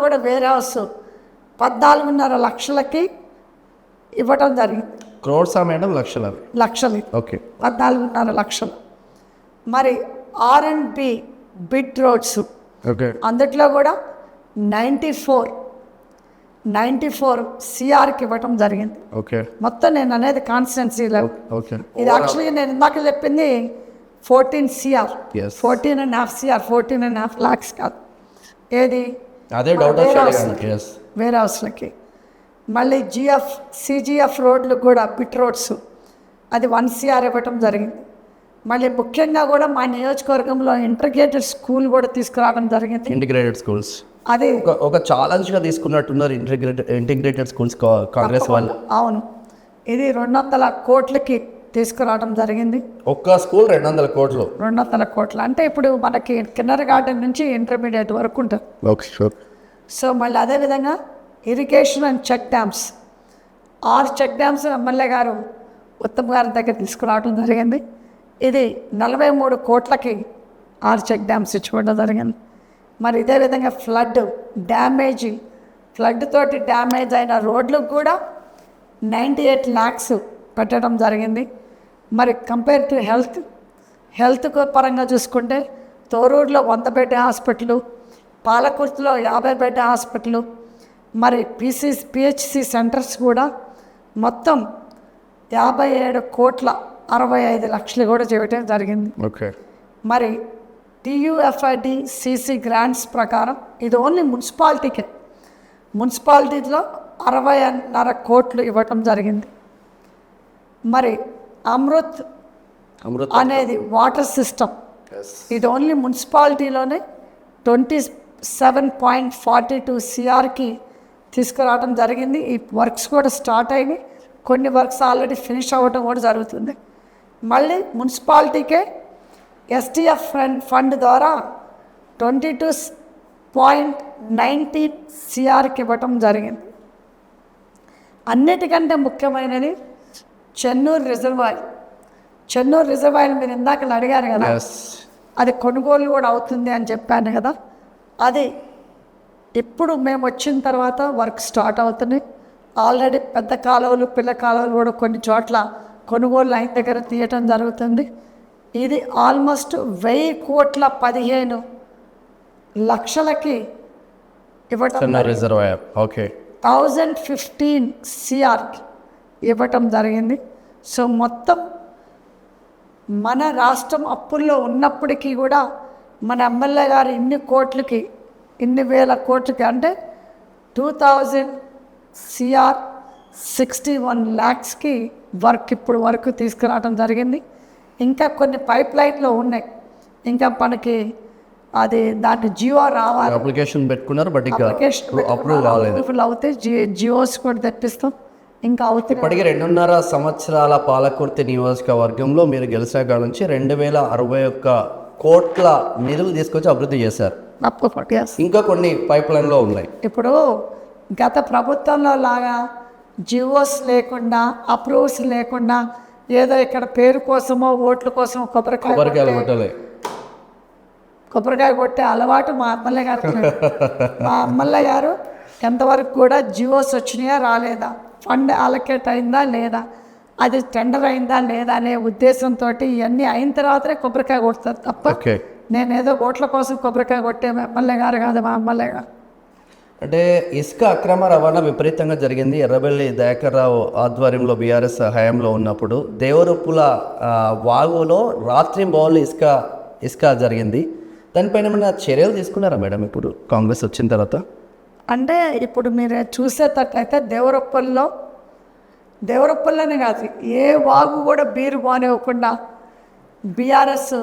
S1: కూడా వేర్ హౌస్ 14.5 లక్షలకి ఇవ్వడం జరిగింది.
S2: క్రోర్సా మేడం? లక్షలు. ఓకే,
S1: 14.5 లక్షలు. మరి R&B బిడ్ రోడ్స్
S2: ఓకే,
S1: అందుట్లో కూడా 94 CRకి ఇవ్వటం జరిగింది.
S2: ఓకే,
S1: మొత్తం నేను అనేది కాన్స్టిట్యున్సీలో.
S2: ఓకే,
S1: ఇది యాక్చువల్గా నేను ఇందాక చెప్పింది 14 CR, 14.5 CR, 14.5 lakhs కాదు. ఏది
S2: అదే డౌట్
S1: వేర్ హౌస్లకి. మళ్ళీ CGF రోడ్లు కూడా బిట్ రోడ్స్ అది 1 CR ఇవ్వటం జరిగింది. మళ్ళీ ముఖ్యంగా కూడా మా నియోజకవర్గంలో ఇంటిగ్రేటెడ్ స్కూల్ కూడా తీసుకురావడం జరిగింది.
S2: ఇంటిగ్రేటెడ్ స్కూల్స్
S1: అది
S2: ఒక ఛాలెంజ్గా తీసుకున్నట్టున్నారు ఇంటిగ్రేటెడ్ స్కూల్స్ కాంగ్రెస్ వాళ్ళు.
S1: అవును, ఇది 200 కోట్లకి తీసుకురావడం జరిగింది.
S2: ఒక్క స్కూల్ 200 కోట్లు.
S1: 200 కోట్లు అంటే ఇప్పుడు మనకి కిన్నర్ గార్డెన్ నుంచి ఇంటర్మీడియట్ వరకు ఉంటుంది.
S2: Okay, sure.
S1: సో మళ్ళీ అదేవిధంగా irrigation and check dams 6 check dams MLA గారు ఉత్తమ్ గారి దగ్గర తీసుకురావడం జరిగింది. ఇది 43 కోట్లకి 6 చెక్ డ్యామ్స్ ఇచ్చిపోవడం జరిగింది. మరి ఇదే విధంగా ఫ్లడ్ తోటి డ్యామేజ్ అయిన రోడ్లకు కూడా 98 lakhs పెట్టడం జరిగింది. మరి కంపేర్ టు హెల్త్ పరంగా చూసుకుంటే తోరూరులో 100 బెడ్ హాస్పిటల్, పాలకుర్తిలో 50 బెడ్ హాస్పిటల్, మరి పిహెచ్సి సెంటర్స్ కూడా మొత్తం 57,65,00,000 కూడా చేయటం జరిగింది.
S2: ఓకే.
S1: మరి TUFID CC గ్రాంట్స్ ప్రకారం ఇది ఓన్లీ మున్సిపాలిటీకే, మున్సిపాలిటీలో 60.5 కోట్లు ఇవ్వటం జరిగింది. మరి అమృత్ అనేది వాటర్ సిస్టమ్, ఇది ఓన్లీ మున్సిపాలిటీలోనే 27.42 CRకి తీసుకురావడం జరిగింది. ఈ వర్క్స్ కూడా స్టార్ట్ అయినాయి, కొన్ని వర్క్స్ ఆల్రెడీ ఫినిష్ అవ్వడం కూడా జరుగుతుంది. మళ్ళీ మున్సిపాలిటీకే SDF ఫండ్ ద్వారా 22.19 CRకి ఇవ్వటం జరిగింది. అన్నిటికంటే ముఖ్యమైనది చెన్నూరు రిజర్వాయర్. చెన్నూరు రిజర్వాయర్ మీరు ఇందాక అడిగారు కదా, అది కొనుగోలు కూడా అవుతుంది అని చెప్పాను కదా. అది ఇప్పుడు మేము వచ్చిన తర్వాత వర్క్ స్టార్ట్ అవుతున్నాయి. ఆల్రెడీ పెద్ద కాలువలు పిల్ల కాలువలు కూడా కొన్ని చోట్ల కొనుగోలు అయిన దగ్గర తీయటం జరుగుతుంది. ఇది ఆల్మోస్ట్ 1,15,00,000కి ఇవ్వటం,
S2: రిజర్వాయర్ ఓకే
S1: 1015 CRకి ఇవ్వటం జరిగింది. సో మొత్తం మన రాష్ట్రం అప్పుల్లో ఉన్నప్పటికీ కూడా మన ఎమ్మెల్యే గారు ఇన్ని వేల కోట్లకి అంటే 2000 CR 61 lakhsకి వర్క్ ఇప్పుడు వరకు తీసుకురావడం జరిగింది. ఇంకా కొన్ని పైప్ లైన్లో ఉన్నాయి, ఇంకా మనకి అది దాన్ని జియో రావాలి.
S2: అప్లికేషన్ పెట్టుకున్నారు, బట్ అప్రూవల్
S1: అవుతే జియోస్ కూడా తెప్పిస్తాం. ఇంకా అవుతుంది.
S2: ఇప్పటికీ 2.5 సంవత్సరాల పాలకుర్తి నియోజకవర్గంలో మీరు గెలిచాక నుంచి 2061 కోట్ల నిధులు తీసుకొచ్చి అభివృద్ధి చేశారు. ఇంకా కొన్ని పైప్ లైన్లో ఉన్నాయి.
S1: ఇప్పుడు గత ప్రభుత్వంలో లాగా జియోస్ లేకుండా, అప్రూవ్స్ లేకుండా ఏదో ఇక్కడ పేరు కోసమో ఓట్ల కోసమో కొబ్బరికాయ కొట్టే అలవాటు మా ఎమ్మెల్యే గారు. మా ఎమ్మెల్యే గారు ఎంతవరకు కూడా జియోస్ వచ్చినాయా రాలేదా, ఫండ్ అలొకేట్ అయిందా లేదా, అది టెండర్ అయిందా లేదా అనే ఉద్దేశంతో ఇవన్నీ అయిన తర్వాతనే కొబ్బరికాయ కొడతారు తప్ప నేనేదో ఓట్ల కోసం కొబ్బరికాయ కొట్టే ఎమ్మెల్యే గారు కాదు మా ఎమ్మెల్యే గారు.
S2: అంటే ఇసుక అక్రమ రవాణా విపరీతంగా జరిగింది. ఎర్రబెల్లి దయాకర్రావు ఆధ్వర్యంలో బీఆర్ఎస్ హయాంలో ఉన్నప్పుడు దేవరొప్పుల వాగులో రాత్రి బౌల్ ఇసుక జరిగింది. దానిపైన ఏమైనా చర్యలు తీసుకున్నారా మేడం ఇప్పుడు కాంగ్రెస్ వచ్చిన తర్వాత?
S1: అంటే ఇప్పుడు మీరు చూసేటట్టయితే దేవరొప్పల్లోనే కాదు, ఏ వాగు కూడా బీరు బానివ్వకుండా బీఆర్ఎస్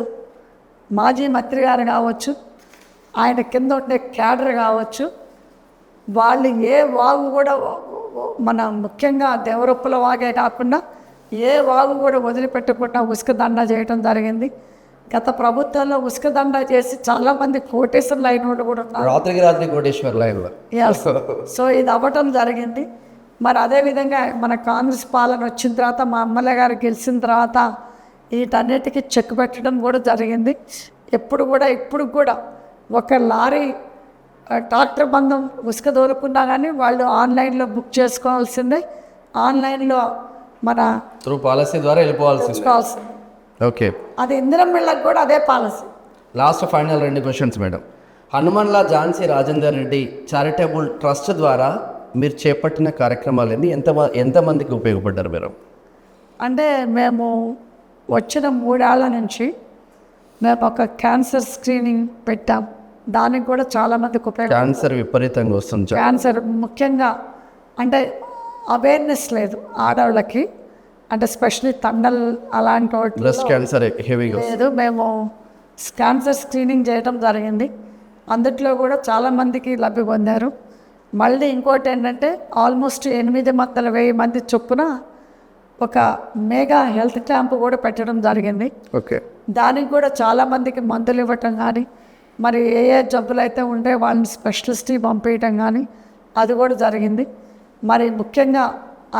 S1: మాజీ మంత్రి గారు కావచ్చు, ఆయన కింద ఉండే క్యాడర్ కావచ్చు, వాళ్ళు ఏ వాగు కూడా మన ముఖ్యంగా దేవరొప్పుల వాగే కాకుండా ఏ వాగు కూడా వదిలిపెట్టకుండా ఉసుక దండా చేయడం జరిగింది. గత ప్రభుత్వంలో ఉసుక దండా చేసి చాలామంది కోటేశ్వర లైన్ వాళ్ళు కూడా ఉన్నారు,
S2: రాత్రి కోటేశ్వర లైన్.
S1: సో ఇది అవ్వటం జరిగింది. మరి అదేవిధంగా మన కాంగ్రెస్ పాలన వచ్చిన తర్వాత మా ఎమ్మెల్యే గారు గెలిచిన తర్వాత వీటన్నిటికీ చెక్ పెట్టడం కూడా జరిగింది. ఇప్పుడు కూడా ఒక లారీ ట్రాక్టర్ బంధం ఉసుక దొరుకున్నా కానీ వాళ్ళు ఆన్లైన్లో బుక్ చేసుకోవాల్సిందే, ఆన్లైన్లో మన
S2: త్రూ పాలసీ ద్వారా వెళ్ళిపోవాల్సింది. ఓకే,
S1: అది ఇందిరం మిళ్ళకి కూడా అదే పాలసీ.
S2: Last final 2 questions madam. హనుమన్ల ఝాన్సీ రాజేందర్ రెడ్డి చారిటబుల్ ట్రస్ట్ ద్వారా మీరు చేపట్టిన కార్యక్రమాలు ఎంతమందికి ఉపయోగపడ్డారు మేడం?
S1: అంటే మేము వచ్చిన 3 ఏళ్ల నుంచి మేము ఒక క్యాన్సర్ స్క్రీనింగ్ పెట్టాం. దానికి కూడా చాలామందికి ఉపయోగం.
S2: క్యాన్సర్ విపరీతంగా వస్తుంది.
S1: క్యాన్సర్ ముఖ్యంగా అంటే అవేర్నెస్ లేదు ఆడవాళ్ళకి, అంటే స్పెషల్లీ తండల్ అలాంటి
S2: బ్రెస్ట్ క్యాన్సర్
S1: లేదు. మేము క్యాన్సర్ స్క్రీనింగ్ చేయడం జరిగింది, అందుట్లో కూడా చాలామందికి లబ్ధి పొందారు. మళ్ళీ ఇంకోటి ఏంటంటే ఆల్మోస్ట్ 800,000 మంది చొప్పున ఒక మెగా హెల్త్ క్యాంప్ కూడా పెట్టడం జరిగింది.
S2: ఓకే,
S1: దానికి కూడా చాలామందికి మందులు ఇవ్వటం కానీ, మరి ఏ జబ్బులు అయితే ఉంటే వాళ్ళని స్పెషలిస్ట్కి పంపించడం కానీ అది కూడా జరిగింది. మరి ముఖ్యంగా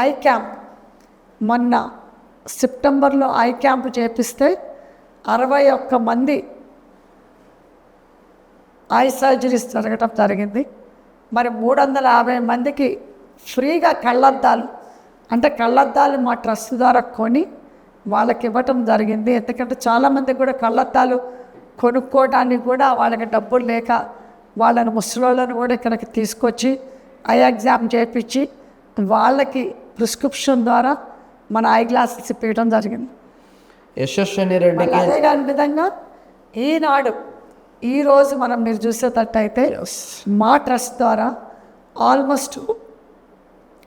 S1: ఐ క్యాంప్ మొన్న సెప్టెంబర్లో ఐ క్యాంప్ చేపిస్తే 61 మంది ఐ సర్జరీస్ జరగటం జరిగింది. మరి 350 మందికి ఫ్రీగా కళ్ళద్దాలు, అంటే కళ్ళద్దాలు మా ట్రస్ట్ ద్వారా కొని వాళ్ళకి ఇవ్వటం జరిగింది. ఎందుకంటే చాలామంది కూడా కళ్ళద్దాలు కొనుక్కోవడానికి కూడా వాళ్ళకి డబ్బులు లేక వాళ్ళని ముసలోళ్ళని కూడా ఇక్కడికి తీసుకొచ్చి ఐ ఎగ్జామ్ చేయించి వాళ్ళకి ప్రిస్క్రిప్షన్ ద్వారా మన ఐ గ్లాసెస్ ఇప్పించడం జరిగింది.
S2: యశస్విని రెడ్డికి
S1: అదే కాని విధంగా ఈనాడు ఈరోజు మీరు చూసేటట్టయితే మా ట్రస్ట్ ద్వారా ఆల్మోస్ట్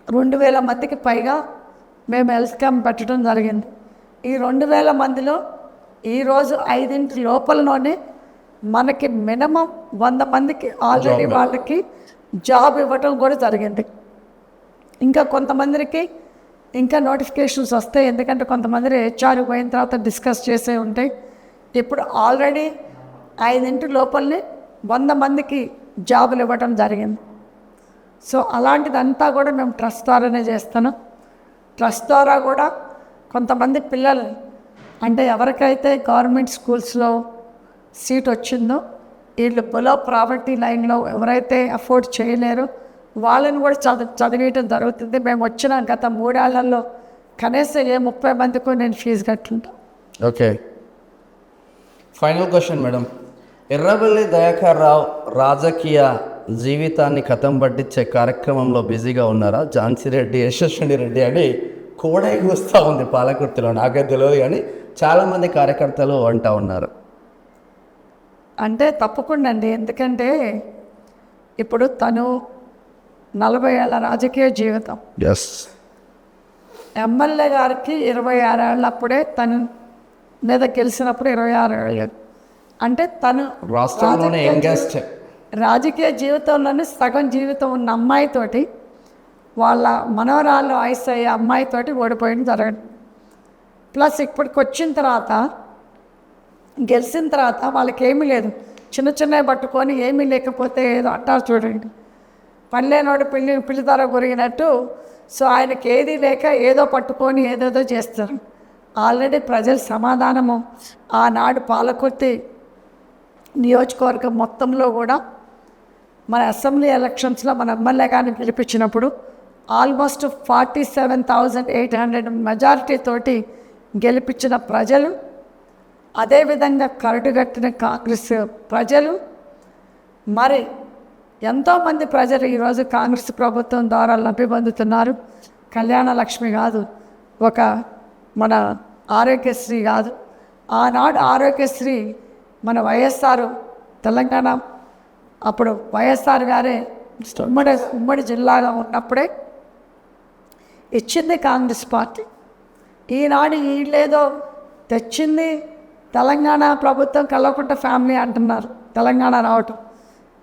S1: 2,000 మందికి పైగా మేము హెల్త్ క్యాంప్ పెట్టడం జరిగింది. ఈ 2,000 మందిలో ఈరోజు 5 లోపలలోనే మనకి మినిమం 100 మందికి ఆల్రెడీ వాళ్ళకి జాబ్ ఇవ్వటం కూడా జరిగింది. ఇంకా కొంతమందికి ఇంకా నోటిఫికేషన్స్ వస్తాయి, ఎందుకంటే కొంతమంది హెచ్ఆర్ పోయిన తర్వాత డిస్కస్ చేసే ఉంటాయి. ఇప్పుడు ఆల్రెడీ 5 లోపలనే 100 మందికి జాబులు ఇవ్వటం జరిగింది. సో అలాంటిదంతా కూడా మేము ట్రస్ట్ ద్వారానే చేస్తున్నాం. ట్రస్ట్ ద్వారా కూడా కొంతమంది పిల్లలు అంటే ఎవరికైతే గవర్నమెంట్ స్కూల్స్లో సీట్ వచ్చిందో వీళ్ళు బిలో ప్రావర్టీ లైన్లో ఎవరైతే అఫోర్డ్ చేయలేరో వాళ్ళని కూడా చదివేయటం జరుగుతుంది. మేము వచ్చిన గత 3 ఏళ్లలో కనీసం 30 మందికో నేను ఫీజు కట్టుంటాను.
S2: Okay, final question madam. Errabelli Dayakar Rao రాజకీయ జీవితాన్ని కథం పట్టించే కార్యక్రమంలో బిజీగా ఉన్నారా? ఝాన్సీ రెడ్డి, యశస్విని రెడ్డి అని కూడా కూస్తూ ఉంది పాలకుర్తిలో. నాకే తెలియదు కానీ చాలామంది కార్యకర్తలు అంటూ ఉన్నారు.
S1: అంటే తప్పకుండా అండి, ఎందుకంటే ఇప్పుడు తను 40 ఏళ్ళ రాజకీయ జీవితం,
S2: ఎస్,
S1: ఎమ్మెల్యే గారికి 26 ఏళ్ళప్పుడే తను మీద గెలిచినప్పుడు 26 ఏళ్ళు. అంటే తను
S2: రాష్ట్రంలోనే యంగెస్ట్
S1: రాజకీయ జీవితంలోనే సగం జీవితం ఉన్న అమ్మాయితోటి వాళ్ళ మనవరాళ్ళు వయసు అయ్యే అమ్మాయితోటి ఓడిపోయింది జరగడం. ప్లస్ ఇప్పటికి వచ్చిన తర్వాత గెలిచిన తర్వాత వాళ్ళకి ఏమీ లేదు, చిన్న చిన్నవి పట్టుకొని ఏమీ లేకపోతే ఏదో అంటారు చూడండి, పనిలేనోడు పిల్లితర గురిగినట్టు. సో ఆయనకి ఏది లేక ఏదో పట్టుకొని ఏదేదో చేస్తారు. ఆల్రెడీ ప్రజల సమాధానము ఆనాడు పాలకుర్తి నియోజకవర్గం మొత్తంలో కూడా మన అసెంబ్లీ ఎలక్షన్స్లో మన ఎమ్మెల్యే గారిని గెలిపించినప్పుడు ఆల్మోస్ట్ 47,800 మెజారిటీ తోటి గెలిపించిన ప్రజలు, అదేవిధంగా కరడుగట్టిన కాంగ్రెస్ ప్రజలు, మరి ఎంతోమంది ప్రజలు ఈరోజు కాంగ్రెస్ ప్రభుత్వం ద్వారా లబ్ధి పొందుతున్నారు. కళ్యాణ లక్ష్మి కాదు, ఒక మన ఆరోగ్యశ్రీ కాదు, ఆనాడు ఆరోగ్యశ్రీ మన వైఎస్ఆర్ తెలంగాణ అప్పుడు వైఎస్ఆర్ గారే ఉమ్మడి జిల్లాగా ఉన్నప్పుడే ఇచ్చింది కాంగ్రెస్ పార్టీ. ఈనాడు వీళ్ళేదో తెచ్చింది తెలంగాణ ప్రభుత్వం, కల్వకుంట్ల ఫ్యామిలీ అంటున్నారు. తెలంగాణ రావటం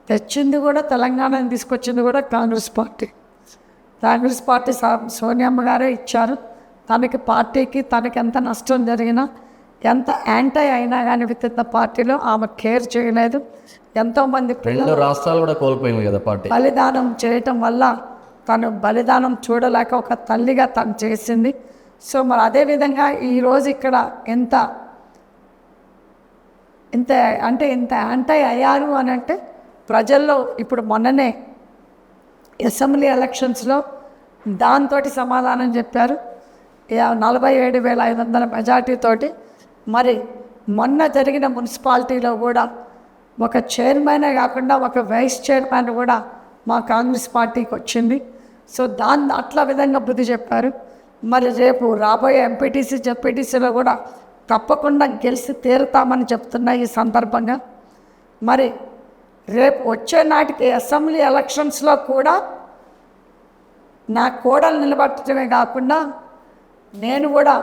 S1: తెచ్చింది కూడా, తెలంగాణని తీసుకొచ్చింది కూడా కాంగ్రెస్ పార్టీ. కాంగ్రెస్ పార్టీ సోనియమ్మ గారే ఇచ్చారు. తనకి పార్టీకి తనకి ఎంత నష్టం జరిగినా, ఎంత యాంటీ అయినా కానీ విత్ ఇన్ ద పార్టీలో ఆమె కేర్ చేయలేదు. ఎంతోమంది
S2: 2 రాష్ట్రాలు కూడా కోల్పోయింది కదా పార్టీ.
S1: బలిదానం చేయటం వల్ల తను బలిదానం చూడలేక ఒక తల్లిగా తను చేసింది. సో మరి అదేవిధంగా ఈరోజు ఇక్కడ ఎంత యాంటీ అయ్యారు అని అంటే ప్రజల్లో ఇప్పుడు మొన్ననే అసెంబ్లీ ఎలక్షన్స్లో దాంతో సమాధానం చెప్పారు. 47,500 మెజార్టీతోటి. మరి మొన్న జరిగిన మున్సిపాలిటీలో కూడా ఒక చైర్మనే కాకుండా ఒక వైస్ చైర్మన్ కూడా మా కాంగ్రెస్ పార్టీకి వచ్చింది. సో అట్లా విధంగా బుద్ధి చెప్పారు. మరి రేపు రాబోయే ఎంపీటీసీ జెడ్పీటీసీలో కూడా తప్పకుండా గెలిచి తీరుతామని చెప్తున్నా ఈ సందర్భంగా. మరి రేపు వచ్చే నాటికి అసెంబ్లీ ఎలక్షన్స్లో కూడా నా కోడలు నిలబెట్టడమే కాకుండా నేను కూడా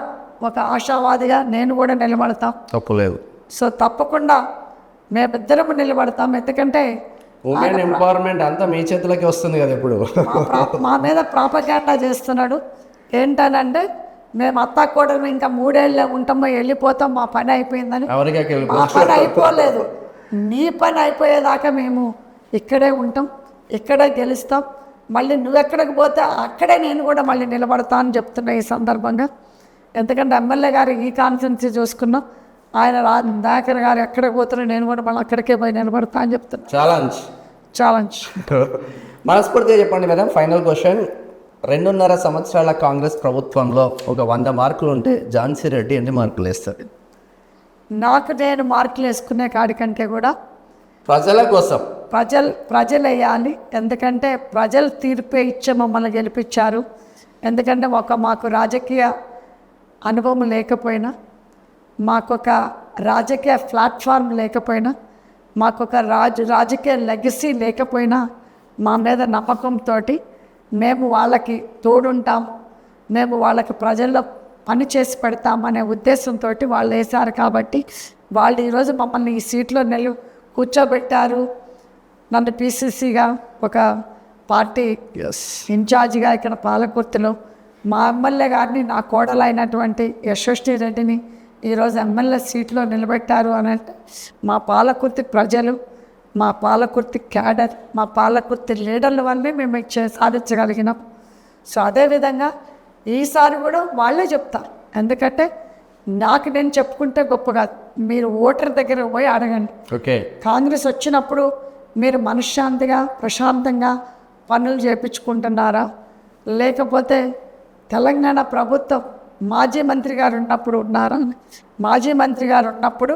S1: ఒక ఆశావాదిగా నేను కూడా నిలబడతాం,
S2: తప్పులేదు.
S1: సో తప్పకుండా మేమిద్దరము నిలబడతాం. ఎందుకంటే
S2: ఉమెన్ ఎంపవర్మెంట్ అంతా మీ చేతులకి వస్తుంది కదా ఇప్పుడు.
S1: మా మీద ప్రాపగాండా చేస్తున్నాడు. ఏంటనంటే మేము అత్త కూడా ఇంకా 3 ఏళ్ళే ఉంటామో వెళ్ళిపోతాం, మా పని అయిపోయిందని. మా పని అయిపోలేదు, నీ పని అయిపోయేదాకా మేము ఇక్కడే ఉంటాం, ఇక్కడే గెలుస్తాం. మళ్ళీ నువ్వు ఎక్కడికి పోతే అక్కడే నేను కూడా మళ్ళీ నిలబడతా అని చెప్తున్నా ఈ సందర్భంగా. ఎందుకంటే ఎమ్మెల్యే గారు ఈ కాన్ఫరెన్సీ చూసుకున్నాం, ఆయన దాకర్ గారు ఎక్కడికి పోతున్నా నేను కూడా మళ్ళీ అక్కడికే పోయి నిలబడతా అని చెప్తున్నా. ఛాలెంజ్
S2: మనస్ఫూర్తిగా చెప్పండి మేడం. Final question. 2.5 సంవత్సరాల కాంగ్రెస్ ప్రభుత్వంలో ఒక 100 మార్కులు ఉంటే ఝాన్సీ రెడ్డి ఎన్ని మార్కులు వేస్తారు?
S1: నాకు నేను మార్కులు వేసుకునే కాడికంటే కూడా
S2: ప్రజల కోసం
S1: ప్రజలు వేయాలి. ఎందుకంటే ప్రజలు తీర్పే ఇచ్చే మమ్మల్ని గెలిపించారు. ఎందుకంటే మాకు రాజకీయ అనుభవం లేకపోయినా, మాకొక రాజకీయ ప్లాట్ఫామ్ లేకపోయినా, మాకొక రాజకీయ లెగసీ లేకపోయినా, మా మీద నమ్మకంతో మేము వాళ్ళకి తోడుంటాం, మేము వాళ్ళకి ప్రజల్లో పని చేసి పెడతామనే ఉద్దేశంతో వాళ్ళు వేశారు. కాబట్టి వాళ్ళు ఈరోజు మమ్మల్ని ఈ సీట్లో కూర్చోబెట్టారు. నన్ను పీసీసీగా ఒక పార్టీ ఇన్ఛార్జిగా ఇక్కడ పాలకుర్తిలో మా ఎమ్మెల్యే గారిని, నా కోడలైనటువంటి యశస్వి రెడ్డిని ఈరోజు ఎమ్మెల్యే సీట్లో నిలబెట్టారు అని అంటే మా పాలకుర్తి ప్రజలు, మా పాలకుర్తి క్యాడర్, మా పాలకుర్తి లీడర్ల వల్లే మేము సాధించగలిగినాం. సో అదేవిధంగా ఈసారి కూడా వాళ్ళే చెప్తారు. ఎందుకంటే నాకు నేను చెప్పుకుంటే గొప్ప కాదు, మీరు ఓటర్ దగ్గర పోయి అడగండి.
S2: ఓకే,
S1: కాంగ్రెస్ వచ్చినప్పుడు మీరు మనశ్శాంతిగా ప్రశాంతంగా పనులు చేయించుకుంటున్నారా, లేకపోతే తెలంగాణ ప్రభుత్వం మాజీ మంత్రి గారు ఉన్నప్పుడు ఉన్నారా? మాజీ మంత్రి గారు ఉన్నప్పుడు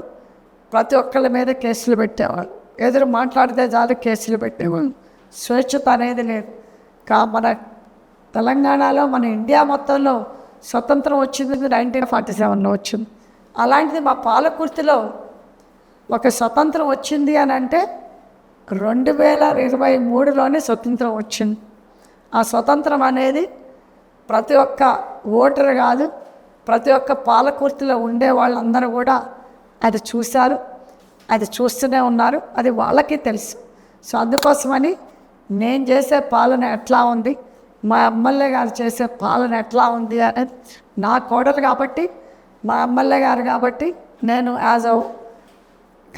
S1: ప్రతి ఒక్కళ్ళ మీద కేసులు పెట్టేవాళ్ళు, ఎదురు మాట్లాడితే చాలు కేసులు పెట్టేవాళ్ళు. స్వేచ్ఛత అనేది లేదు. మన తెలంగాణలో, మన ఇండియా మొత్తంలో స్వతంత్రం వచ్చింది 1947లో వచ్చింది. అలాంటిది మా పాలకుర్తిలో ఒక స్వతంత్రం వచ్చింది అని అంటే 2023లోనే స్వతంత్రం వచ్చింది. ఆ స్వతంత్రం అనేది ప్రతి ఒక్క ఓటరు కాదు, ప్రతి ఒక్క పాలకుర్తిలో ఉండే వాళ్ళందరూ కూడా అది చూశారు, అది చూస్తూనే ఉన్నారు, అది వాళ్ళకి తెలుసు. సో అందుకోసమని నేను చేసే పాలన ఎట్లా ఉంది, మా ఎమ్మెల్యే గారు చేసే పాలన ఎట్లా ఉంది అనేది నా కోడలు కాబట్టి, మా ఎమ్మెల్యే గారు కాబట్టి నేను యాజ్ అ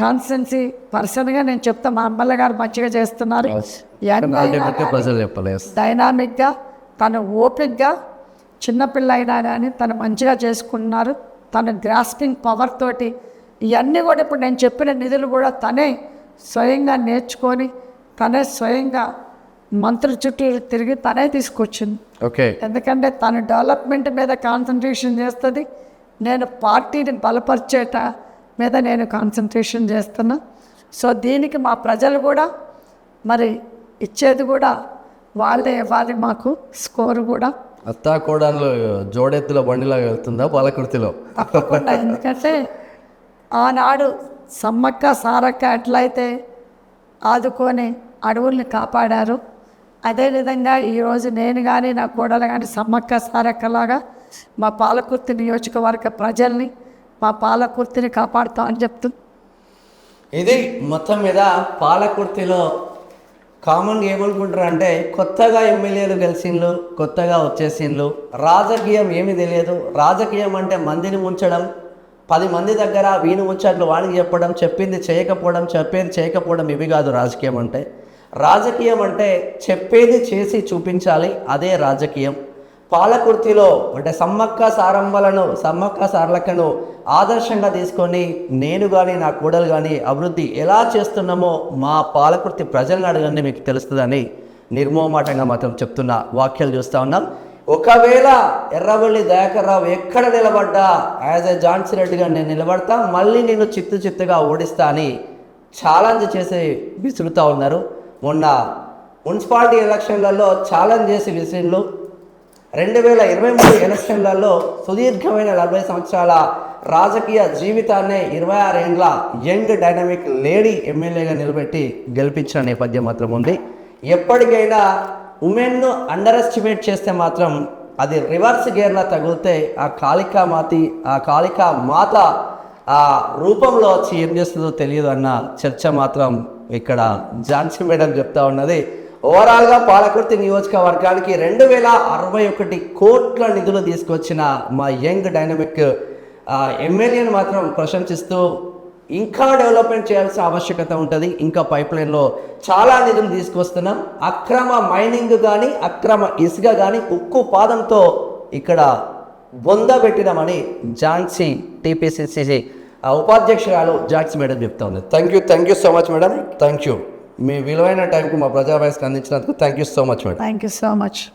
S1: కాన్స్టిట్యున్సీ పర్సన్గా నేను చెప్తా, మా ఎమ్మెల్యే గారు మంచిగా చేస్తున్నారు. డైనామిక్గా, తను ఓపిక్గా, చిన్నపిల్ల అయినా కానీ తను మంచిగా చేసుకుంటున్నారు. తన గ్రాస్పింగ్ పవర్ తోటి ఇవన్నీ కూడా ఇప్పుడు నేను చెప్పిన నిధులు కూడా తనే స్వయంగా నేర్చుకొని, తనే స్వయంగా మంత్రుల చుట్టూ తిరిగి తనే తీసుకొచ్చింది.
S2: ఓకే,
S1: ఎందుకంటే తను డెవలప్మెంట్ మీద కాన్సన్ట్రేషన్ చేస్తుంది, నేను పార్టీని బలపరిచేట మీద నేను కాన్సన్ట్రేషన్ చేస్తున్నా. సో దీనికి మా ప్రజలు కూడా మరి ఇచ్చేది కూడా వాళ్ళే ఇవ్వాలి. మాకు స్కోరు కూడా
S2: అత్తా కోడళ్ళు జోడెత్తుల బండిలాగా వెళ్తుందా పాలకుర్తిలో?
S1: తప్పకుండా. ఎందుకంటే ఆనాడు సమ్మక్క సారక్క ఎట్లయితే ఆదుకొని అడవుల్ని కాపాడారు, అదేవిధంగా ఈరోజు నేను కానీ నా కోడలు కానీ సమ్మక్క సారక్కలాగా మా పాలకుర్తి నియోజకవర్గ ప్రజల్ని, మా పాలకుర్తిని కాపాడుతామని చెప్తుంది.
S2: ఇది మొత్తం మీద పాలకుర్తిలో కామన్గా ఏమనుకుంటారు అంటే, కొత్తగా ఎమ్మెల్యేలు గెలిచిండ్లు, కొత్తగా వచ్చేసిండ్లు, రాజకీయం ఏమీ తెలియదు. రాజకీయం అంటే మందిని ముంచడం, 10 మంది దగ్గర వీణు ముచ్చట్లు వాడికి చెప్పడం, చెప్పింది చేయకపోవడం, చెప్పేది చేయకపోవడం, ఇవి కాదు రాజకీయం అంటే. రాజకీయం అంటే చెప్పేది చేసి చూపించాలి, అదే రాజకీయం. పాలకుర్తిలో అంటే సమ్మక్క సారలకను ఆదర్శంగా తీసుకొని నేను కానీ నా కోడలు కానీ అభివృద్ధి ఎలా చేస్తున్నామో మా పాలకుర్తి ప్రజలను అడగండి, మీకు తెలుస్తుందని నిర్మోహమాటంగా మాత్రం చెప్తున్న వాక్యాలు చూస్తూ ఉన్నాం. ఒకవేళ ఎర్రబెల్లి దయాకర్ రావు ఎక్కడ నిలబడ్డా యాజ్ ఎ ఝాన్సీ రెడ్డిగా నేను నిలబడతా, మళ్ళీ నేను చిత్తుగా ఓడిస్తా అని ఛాలెంజ్ చేసి విసురుతూ ఉన్నారు. మొన్న మున్సిపాలిటీ ఎలక్షన్లలో ఛాలెంజ్ చేసి విసిరిండ్లు. 2023 ఎలక్షన్లలో సుదీర్ఘమైన 40 సంవత్సరాల రాజకీయ జీవితాన్ని 26 ఏండ్ల యంగ్ డైనమిక్ లేడీ ఎమ్మెల్యేగా నిలబెట్టి గెలిపించిన నేపథ్యం మాత్రం ఉంది. ఎప్పటికైనా ఉమెన్ను అండర్ ఎస్టిమేట్ చేస్తే మాత్రం అది రివర్స్ గేర్లా తగిలితే ఆ కాళికా మాత ఆ రూపంలో వచ్చి ఏం చేస్తుందో తెలియదు అన్న చర్చ మాత్రం ఇక్కడ ఝాన్సీ మేడం చెప్తా ఉన్నది. ఓవరాల్గా పాలకుర్తి నియోజకవర్గానికి 2061 కోట్ల నిధులు తీసుకొచ్చిన మా యంగ్ డైనమిక్ ఎమ్మెల్యేని మాత్రం ప్రశంసిస్తూ ఇంకా డెవలప్మెంట్ చేయాల్సిన ఆవశ్యకత ఉంటుంది. ఇంకా పైప్ లైన్లో చాలా నిధులు తీసుకొస్తున్నాం. అక్రమ మైనింగ్ కానీ, అక్రమ ఇసుక కానీ ఉక్కు పాదంతో ఇక్కడ బొందబెట్టినామని ఝాన్సీ టీపీసీసీ ఉపాధ్యక్షురాలు ఝాన్సీ మేడం చెప్తా ఉంది. Thank you so much madam. Thank you. మీ విలువైన టైంకు మా ప్రజా వాయిస్కి అందించినందుకు thank you so much madam.
S1: Thank you so much.